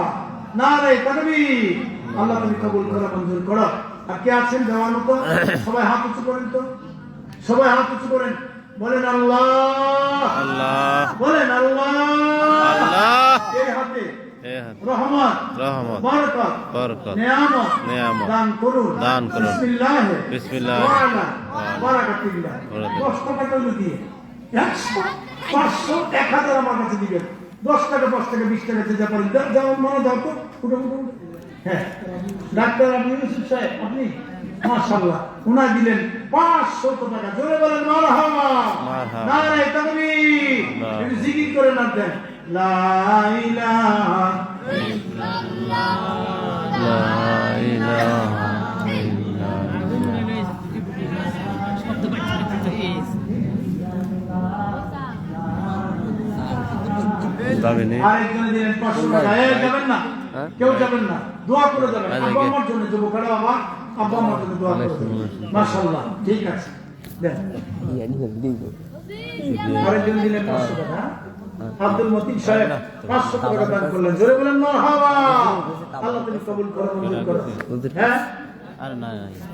নারে তাকবীর আল্লাহ তুমি কবুল করো মঞ্জুর করো আর কে আছেন দেওয়ার মতো সবাই হাত উঁচু করেন তো সবাই হাত উঁচু করেন বলেন আল্লাহ আল্লাহ বলেন আল্লাহ আল্লাহ এই হাতে এ হাত রহমত রহমত বরকত বরকত নিয়ামত নিয়ামত দান করুন দান করুন। বিসমিল্লাহ বিসমিল্লাহ ওয়ালা বারাকাতুল্লাহ 10 টাকা করে দিয়ে 100 500 1,000 আমার কাছে দিবেন 10 টাকা 5 টাকা 20 টাকা দিতে পারেন দাও মনে দাও তো উঠে হ্যাঁ ডাক্তার আপনি ইউসুফ সাহেব আপনি মাশাআল্লাহ উনা দিলেন 500 টাকা জোরে বলেন মারহাবা মারহাবা। নারে তাকবীর আল্লাহ। একটু জিকির করে না দেন লা ইলাহা লা ইলাহা ইল্লাল্লাহ যাবে নি আরেকজনে দিলেন 500 টাকা এই যাবেন না হ্যাঁ? কেউ যাবেন না দোয়া করে যাবেন আরে আব্বা কে? আমার জন্য যুবকেরা বাবা আব্বা আমার জন্য দোয়া করবেন। মাশাআল্লাহ, ঠিক আছে দেন। আরেকজন দিলেন 500 টাকা। আব্দুল মতিন সাহেব 500 টাকা দান করলেন। জোরে বলেন মারহাবা। আল্লাহ তুমি কবুল করো, মঞ্জুর করো। হ্যাঁ আরে না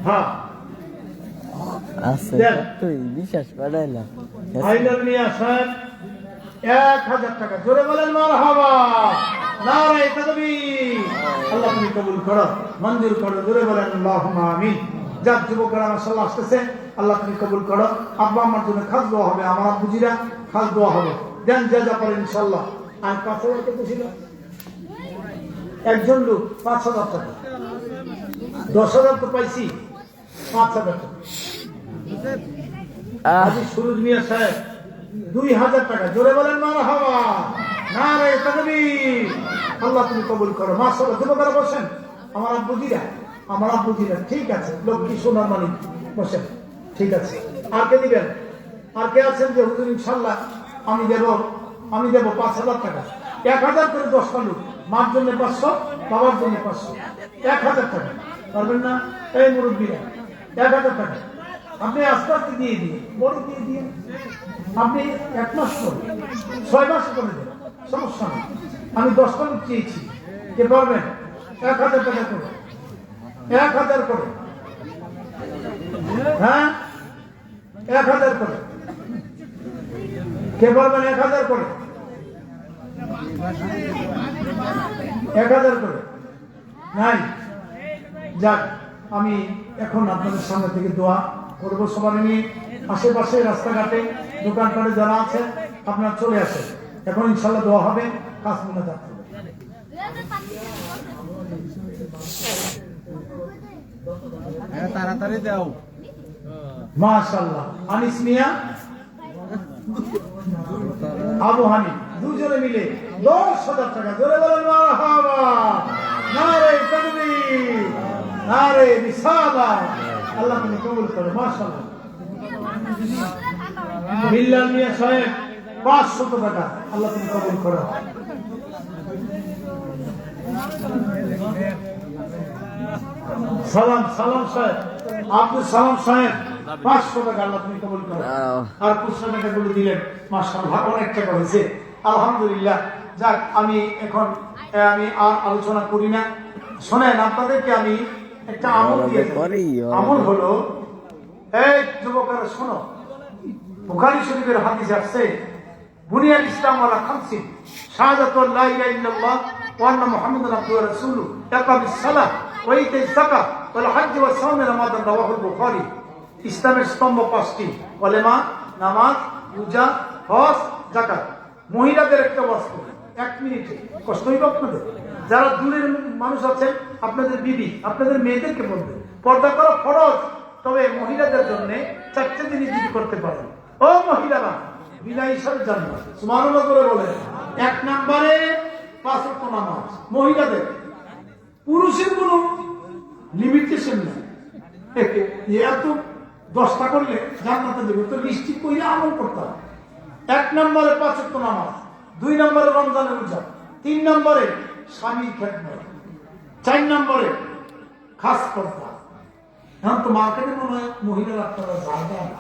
হ্যাঁ আচ্ছা তুই বিশ্বাস পাঠাইলাম আইলার মিয়া সাহেব 1000 টাকা। জোরে বলেন মারহাবা। নারে তাকবীর। আল্লাহ তুমি কবুল করো, মঞ্জুর করো। জোরে বলেন আল্লাহুম্মা আমিন। যাক যুবকরা মাশাআল্লাহ আসতেছে, আল্লাহ তুমি কবুল করো। আব্বা আমার জন্য খাস দোয়া হবে, আমার আব্বুজিরা খাস দোয়া হবে। দেন যা যা পারেন ইনশাআল্লাহ। আর 5000 টাকা ছিল একজন লোক 5000 টাকা, 10000 তো পাইছি, 5000 টাকা। আজি সুরুজ মিয়া সাহেব 2000 টাকা। জোরে বলেন মারহাবা। নারে তাকবীর। আল্লাহ তুমি কবুল করো। মাশাআল্লাহ যুবকরা বসেন, আমার আব্বুজিরা ঠিক আছে, লক্ষ্মী সোনার মালিক বসেন, ঠিক আছে। আর কে দিবেন? আর কে আছেন যে হুজুর ইনশাআল্লাহ আমি দেব 5000 টাকা। 1000 করে 10টা লোক, মার জন্য 500, বাবার জন্য 500, 1000 টাকা। পারবেন না? এই মুরব্বীরা 1000 টাকা আপনি আস্তে আস্তে দিয়ে বড় দিয়ে আপনি 1 মাস করে 6 মাস করে দেন, সমস্যা নেই। আমি 10টা লোক চেয়েছি, কে পারবেন? 1000 টাকা করে, 1000 করে, হ্যাঁ 1000 করে। কে পারবেন? 1000 করে, 1000 করে নাই। যাক, আমি এখন আপনাদের সামনে থেকে দোয়া করবো সবার নিয়ে। আশেপাশে রাস্তাঘাটে দোকানপাটে যারা আছে আপনারা চলে আসেন, এখন ইনশাল্লাহ দোয়া হবে। কাজ মনে থাকতে হবে। তাড়াতাড়ি দাও মাশাআল্লাহ। আনিস মিয়া, আবু হানি দুজনে মিলে 10,000 টাকা। জোরে বলেন মারহাবা। নারে তাকবীর, নারে রিসালাহ। আল্লাহ তুমি কবুল করো। মাশাআল্লাহ। বিল্লাল মিয়া সাহেব 500 টাকা। আল্লাহ তুমি কবুল করো। সালাম সাহেব, আব্দুল সালাম সাহেব 500 টাকা। আল্লাহ তুমি কবুল করো। আর 500 টাকা গুলো দিলেন, মাশাআল্লাহ অনেক টাকা হয়েছে, আলহামদুলিল্লাহ। যাক, আমি এখন আমি আর আলোচনা করি না। শোনেন, আপনাদেরকে আমি একটা আমল দিয়েছি। আমল হলো, এই যুবকেরা শোনো, বুখারী শরীফের হাদিস আসছে, বুনিয়াল ইসলাম আলা খামসিন, শাহাদাতু লা ইলাহা ইল্লাল্লাহ ওয়া আন্না মুহাম্মাদান আবদুহু ওয়া রাসূলুহু, ইকামিস সালাহ ওয়া ইতাইজ যাকাত ওয়াল হজ্জ ওয়া সাওম রমাদান। রাওয়াহুল বুখারী। ইসলামের স্তম্ভ 5টি: কলেমা, নামাজ, রোজা, হজ, যাকাত। মহিলাদের একটা বস্তু 1 মিনিটে কষ্ট হইব আপনাদের। যারা দূরের মানুষ আছেন, আপনাদের বিবি, আপনাদের মেয়েদেরকে বলবেন পর্দা করা ফরজ, তবে মহিলাদের জন্য 4টে জিনিস যদি করতে পারেন, ও মহিলারা, বিনা হিসাবে জান্নাত। সুবহানাল্লাহ করে বলেন। 1 নম্বরে 5 ওয়াক্ত নামাজ মহিলাদের। পুরুষের কোনো লিমিটেশন নেই, এত 10টা করলে জান্নাতে দেবে, তো নিশ্চিত করে আমল করতে হবে। 1 নম্বরে 5 ওয়াক্ত নামাজ, 2 নম্বরে রমজানের রোজা, 3 নম্বরে স্বামীর খেদমত, 4 নম্বরে খাস পর্দা। এখন তো মার্কেটে মনে হয় মহিলারা আপনারা জায়গা না,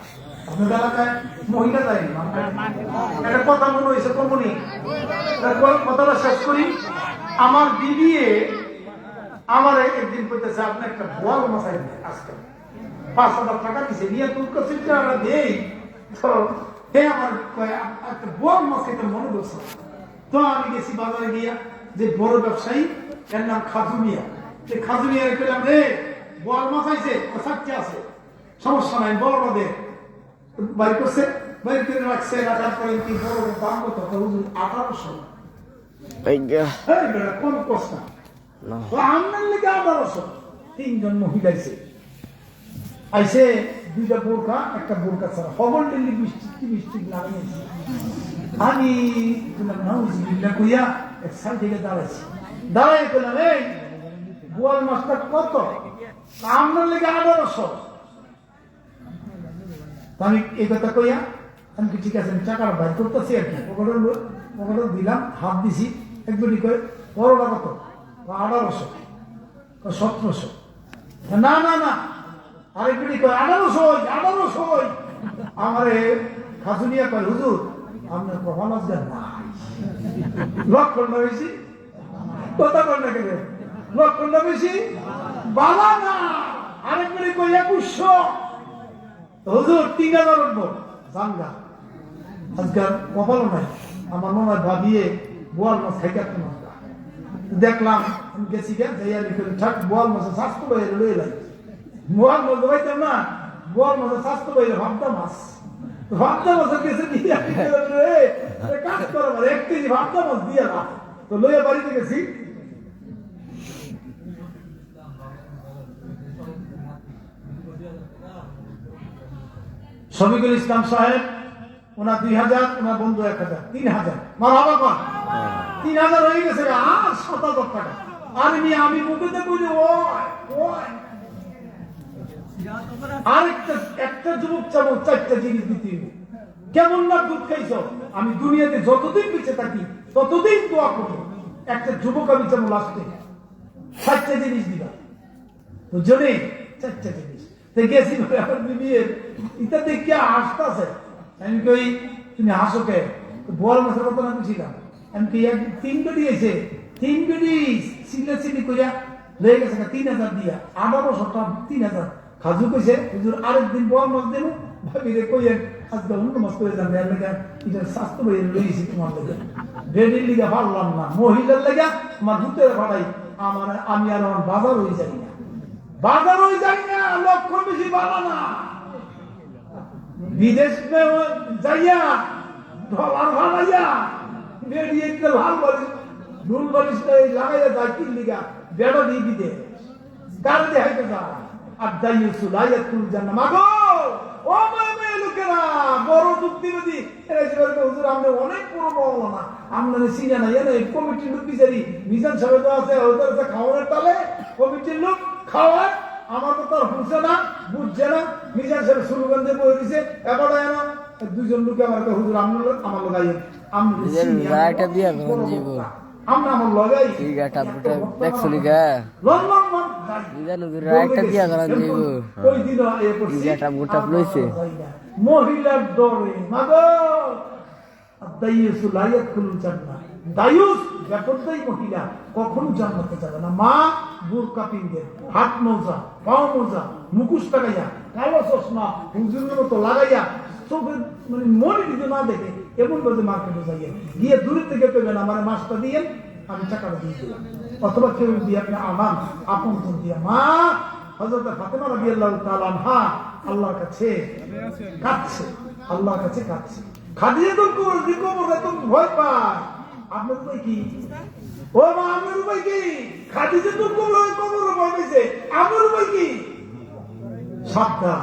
আপনাদের এলাকায় মহিলা যায়নি একটা কথা মনে হয়েছে। কমনি কথাটা শেষ করি। আমার বিবিএ আমার একদিন কইতেছে, আপনি একটা বোয়াল মাছাই দেন, আজকে 5,000 টাকা দিছে, নিয়ে তোর কাছে দেই, তো আমার একটা বোয়াল মাছ খেতে মনে করছে। তো আমি গেছি বাজারে গিয়া, যে বড় ব্যবসায়ী, এর নাম খাজু মিয়া, সেই খাজু মিয়া পেলাম, রে বোয়াল মাছ আইছে, 4টে আছে, সমস্যা নাই, বড় বাদে বাড়ি করছে, বাড়ি করে রাখছে। রাখার পরে কি বড় দাম কত? 1800। কোন কষ্ট আমার লেগে 1800। 3জন মহিলা আইসে, 2টা বোরকা, একটা বোরকা ছাড়া, খবর দিল্লি বৃষ্টি লাগাইছে। আমি নাউজুবিল্লাহ কইয়া এক সাইড থেকে দাঁড়াই পেলাম, এই বোয়াল মাছটা কত? আমার লেগে 1800। আমি এই কথা কইয়া আমি ঠিক আছে, আমি টাকাটা বাইর করতেছি আর কি, পকেটে দিলাম, হাত দিছি, একবারই করে বড়টা কত? 1800, 1700। না না না, আরেক বিড়ি কয় 1800 আমারে খাসুনিয়া কয় হুজুর আপনার কপাল আছে নাই লক্ষণ বেশি কথা বল না কেন লক্ষণ বেশি বাবা না, আরেক বিড়ি কয় 2100 হুজুর 3000 উঠবো জানগা আজকাল কপালও নাই। আমার মনে হয় ভাবিয়ে বোয়াল মাছ খাইতে দেখলাম আমি গেছি গে যাইয়া লিখে ঠাক বোয়াল মাছের স্বাস্থ্য বাইরে লয়ে লাই বোয়াল মাছ পাইতাম না, বোয়াল মাছের স্বাস্থ্য বাইরে ভাবতা মাছের গেছে দিয়ে কাজ করো 1 কেজি ভাবতা মাছ দিয়ে না তো লইয়া বাড়িতে গেছি। শফিকুল ইসলাম সাহেব ওনার 2000, ওনার বন্ধু 1000, 3000 মারহাবা কর 3000 হয়ে গেছে আর 7000 টাকা। আর আমি মুখেতে বলি ওই একটা যুবক চাবো 4টা জিনিস দিতে কেমন না দুধ খাইছ। আমি দুনিয়াতে যতদিন বেঁচে থাকি ততদিন দোয়া করবো একটা যুবক আমি চাবো লাস্টে 4টা জিনিস দিবা বুঝলি 4টা জিনিস গেছি আমার বিবির এটা দেখে হাসতেছে। আমি কই তুমি হাসো কে বল মাছের কথা না বুঝিলাম আমি কি 3 বেডি এসে 3 বেডি সিলে কইয়া লয়ে গেছে 3000 দিয়া 1800 3000 খাজু কইছে হুজুর আরেকদিন বল মাছ দেব ভাবি রে কইয়েন আজকে অন্য মাছ করে যান এর লাগা এটা স্বাস্থ্য বই লইছি তোমার লাগা বেডির লিগা পারলাম না মহিলার লাগা আমার হুতের ভাড়াই আমি আর বাজার হয়ে যাই না লক্ষণ বেশি ভালো না বিদেশ যাইয়া ডলার ভাড়াইয়া বেরিয়ে লাল বালিশ নুন বালিশ লাগাইয়া যায় কি লিগা বেড়া দিয়ে বিদেশ গাড়ি দেখাইতে যায় আর দাইয়ে সুলাইয়া তুল জানা মাগো ও মেয়ে লোকেরা বড় যুক্তিবাদী এরা যেভাবে হুজুর আমরা অনেক পুরো বলো না আপনার সিনে না এনে কমিটির লোক বিচারি মিজান সাহেব আছে ওদের আছে খাওয়ানোর তালে কমিটির লোক খাওয়ায় আমার তো তার বুঝছে না বুঝছে না মিজান সাহেব স্লোগান দিয়ে বলে দিছে এবার না 2জন লোকে আমার হুজুর আমার লগাই আমরা আমার লগাই ঠিক আছে বুটা দেখছো লিগা লন মিজান রাইটটা দিয়া করান দিব ওই দিন এ করছি এটা বুটা লইছে মহিলার দরে মাগো দাইয়ুস লা ইয়াদখুলুল জান্নাহ দাইয়ুস বেপরদাই মহিলা কখনো জান্নাতে যাবে না। মা বুরকা পিনবে হাত মোজা পাও মোজা মুখোশ লাগাইয়া কালো চশমা হুজুরের মতো লাগাইয়া চোখে মানে মনে দিতে না দেখে এমন ভাবে মার্কেটে যাইয়া গিয়ে দূরে থেকে পেবেন আমার মাছটা দিয়ে আমি টাকাটা দিয়ে দিলাম অথবা কেউ দিয়ে আপনি আমান আপন দিয়া মা হযরত ফাতেমা রাদিয়াল্লাহু তাআলা আনহা আল্লাহর কাছে কাঁদছে আল্লাহর কাছে কাঁদছে খাদিজাতুল কুবরা তো ভয় পায় আপনার উপায় কি ও মা আমার উপায় কি খাদিজাতুল কুবরা কবরে ভয় পেয়েছে আমার উপায় কি সাবধান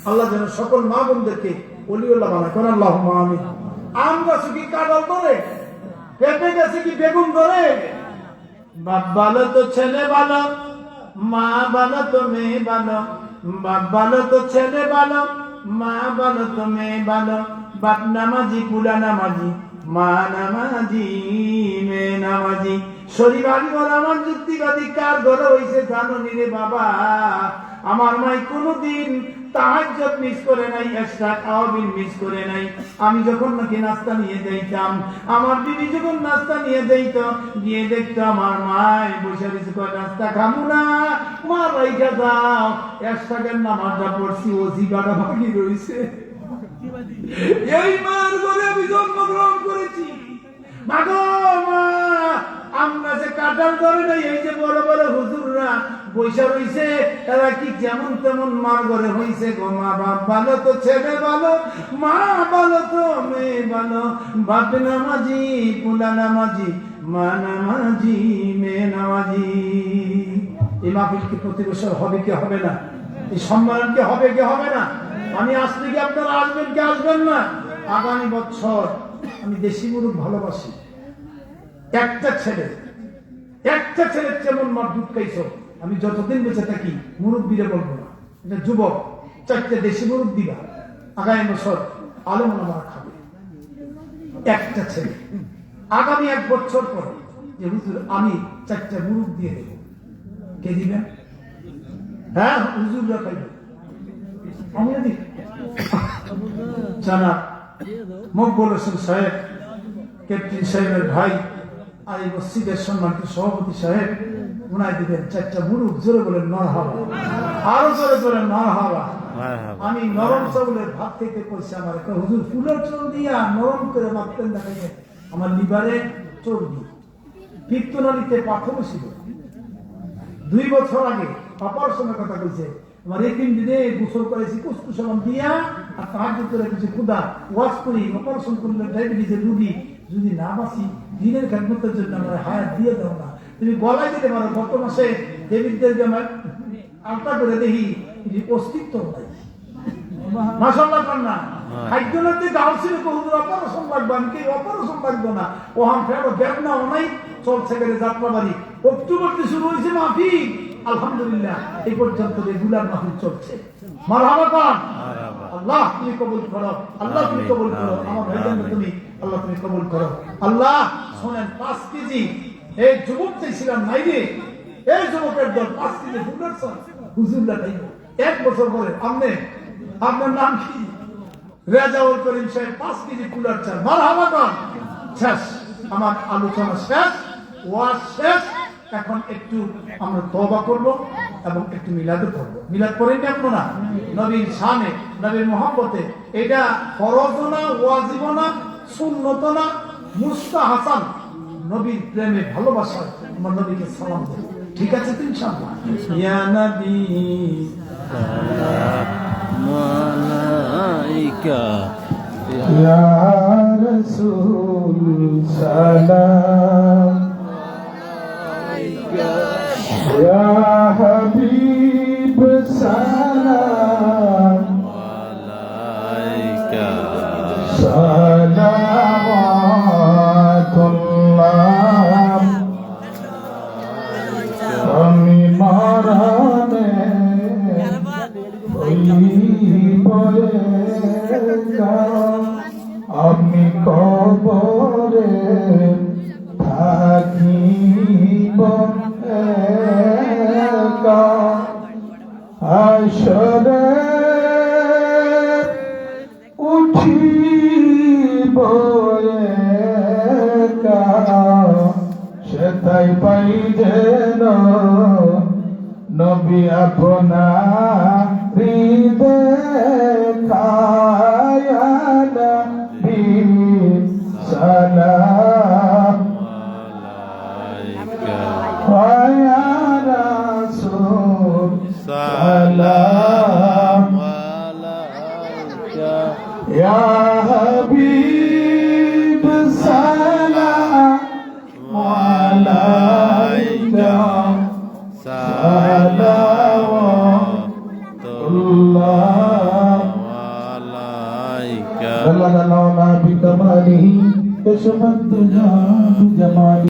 আল্লাহ যেন সকল মা বোনদেরকে ওলিউল্লাহ বানায় কোন আল্লাহুম্মা আমিন। আম গাছে কি কাঁঠাল ধরে পেঁপে গাছে কি বেগুন ধরে বাপ ভালো তো ছেলে ভালো মা ভালো তো মেয়ে ভালো বাপ ভালো তো ছেলে ভালো মা ভালো তো মেয়ে ভালো বাপ নামাজি পুলা নামাজি মা নামাজি মেয়ে নামাজি শরীর বাড়ি ঘর আমার যুক্তিবাদী কার ঘরে হয়েছে জানো নি রে বাবা আমার মাই কোনোদিন তাহাজ্জুদ মিস করে নাই এক্সট্রা তাওবিল মিস করে নাই। আমি যখন নাকি নাস্তা নিয়ে যাইতাম আমার বিবি যখন নাস্তা নিয়ে যাইত গিয়ে দেখতো আমার মায় বসে বসে কয় নাস্তা খামু না মা রাইখা যাও এক্সট্রা নামাজটা পড়ছি ও জিবাটা বাকি রইছে। এই মার ঘরে আমি জন্মগ্রহণ করেছি মাগো মা আমরা যে কাঁঠাল ধরে নাই এই যে বড় বড় হুজুররা বৈশা রইছে তারা কি যেমন তেমন মার ঘরে হইছে গো মা বাপ ভালো তো ছেলে ভালো মা ভালো তো মেয়ে ভালো বাপ নামাজি পুলা নামাজি মা নামাজি মেয়ে নামাজি। এই মাহফিল কি প্রতি বছর হবে কি হবে না? এই সম্মেলন কি হবে কি হবে না? আমি আসলে কি আপনারা আসবেন কি আসবেন না? আগামী বছর আমি দেশি মুরগ ভালোবাসি। একটা ছেলে যেমন মার দুধ খাইছো আমি যতদিন বেঁচে থাকি মুরব্বীরে বলবো না, এটা যুবক 4টা দেশি মুরগ দিবা আগামী বছর আলেম ওলামারা খাবে। একটা ছেলে আগামী 1 বছর পরে যে হুজুর আমি 4টা মুরগ দিয়ে দেবো কে দিবেন? হ্যাঁ হুজুররা খাইবে আমি দিই জানা মকবুল হোসেন সাহেব ক্যাপ্টেন সাহেবের ভাই আর এই মসজিদের সম্মানিত সভাপতি সাহেব উনায় দিবেন 4টা মুরুখ জোরে বলেন মারহাবা আরো জোরে বলেন মারহাবা আমি নরম চাউলের ভাত থেকে কইছি আমার একটা হুজুর ফুলের চাউল দিয়া নরম করে মাখতেন দেখাইছে আমার লিভারে চর্বি পিত্তনালীতে পাথর ছিল 2 বছর আগে অপারেশনের কথা কইছে আমার এই 3 দিনে গোসল করেছি কুসকুসালাম দিয়া আর তাহাজ্জুদ করে কিছু খুদা ওয়াজ করি অপারেশন করলে ডায়াবেটিসের রোগী যদি না বাঁচি দিনের খেদমতের জন্য আমার হায়াত দিয়ে দাও না তুমি গলায় দিতে পারো গত মাসে দেবীদেরকে আমার আলতা করে দেখি অস্তিত্ব নাই মাশাআল্লাহ কান্না খাদ্যের দিকে আউছিল হুজুর অপারেশন লাগবে আমি কি অপারেশন লাগবে না ও হাম ফেরো বেদনা নাই চলছে গেলে যাত্রাবাড়ি অক্টোবর থেকে শুরু হয়েছে মাহফিল আলহামদুলিল্লাহ এই পর্যন্ত রেগুলার মাহফিল চলছে মারহাবা কোন আল্লাহ তুমি কবুল করো আল্লাহ তুমি কবুল করো আমার ভাইজান তুমি আল্লাহ তুমি কবুল করো আল্লাহ শুনেন 5 কেজি এই যুবক চাইছিলাম নাই রে এই যুবকের দল 5 কেজি ফুলের চাল হুজুররা খাইব 1 বছর পরে আপনার নাম কি রেজাউল করিম সাহেব 5 কেজি ফুলের চাল মারহাবা কোন শেষ আমার আলোচনা শেষ ওয়াজ শেষ এখন একটু আমরা তওবা করব এবং একটু মিলাদ করব মিলাদ করেন আপনারা নবীর শানে নবীর মহব্বতে এটা ফরজ না ওয়াজিব না সুন্নত না মুস্তাহাসান নবীর প্রেমে ভালোবাসা আমার নবীকে সালাম দেব ঠিক আছে তো ইনশাআল্লাহ ইয়া নবী মালাইকা ইয়া রাসূল সালাম ইয়া হাবিব সালাম মালাইকা সালাওয়াতুল্লাহ আমি মরণে আমি কবরে থাকিব হাসরে উঠিব সেটাই পাই যেন নবী আপনার দেখায়া নবী সালাম ইয়া রাসূল সালাম ইয়া হাবিব সালাম আলাইকা সালাওয়াতুল্লাহ আলাইকা বল্লাল্লাহু বিকামালিহি কশফত জামালি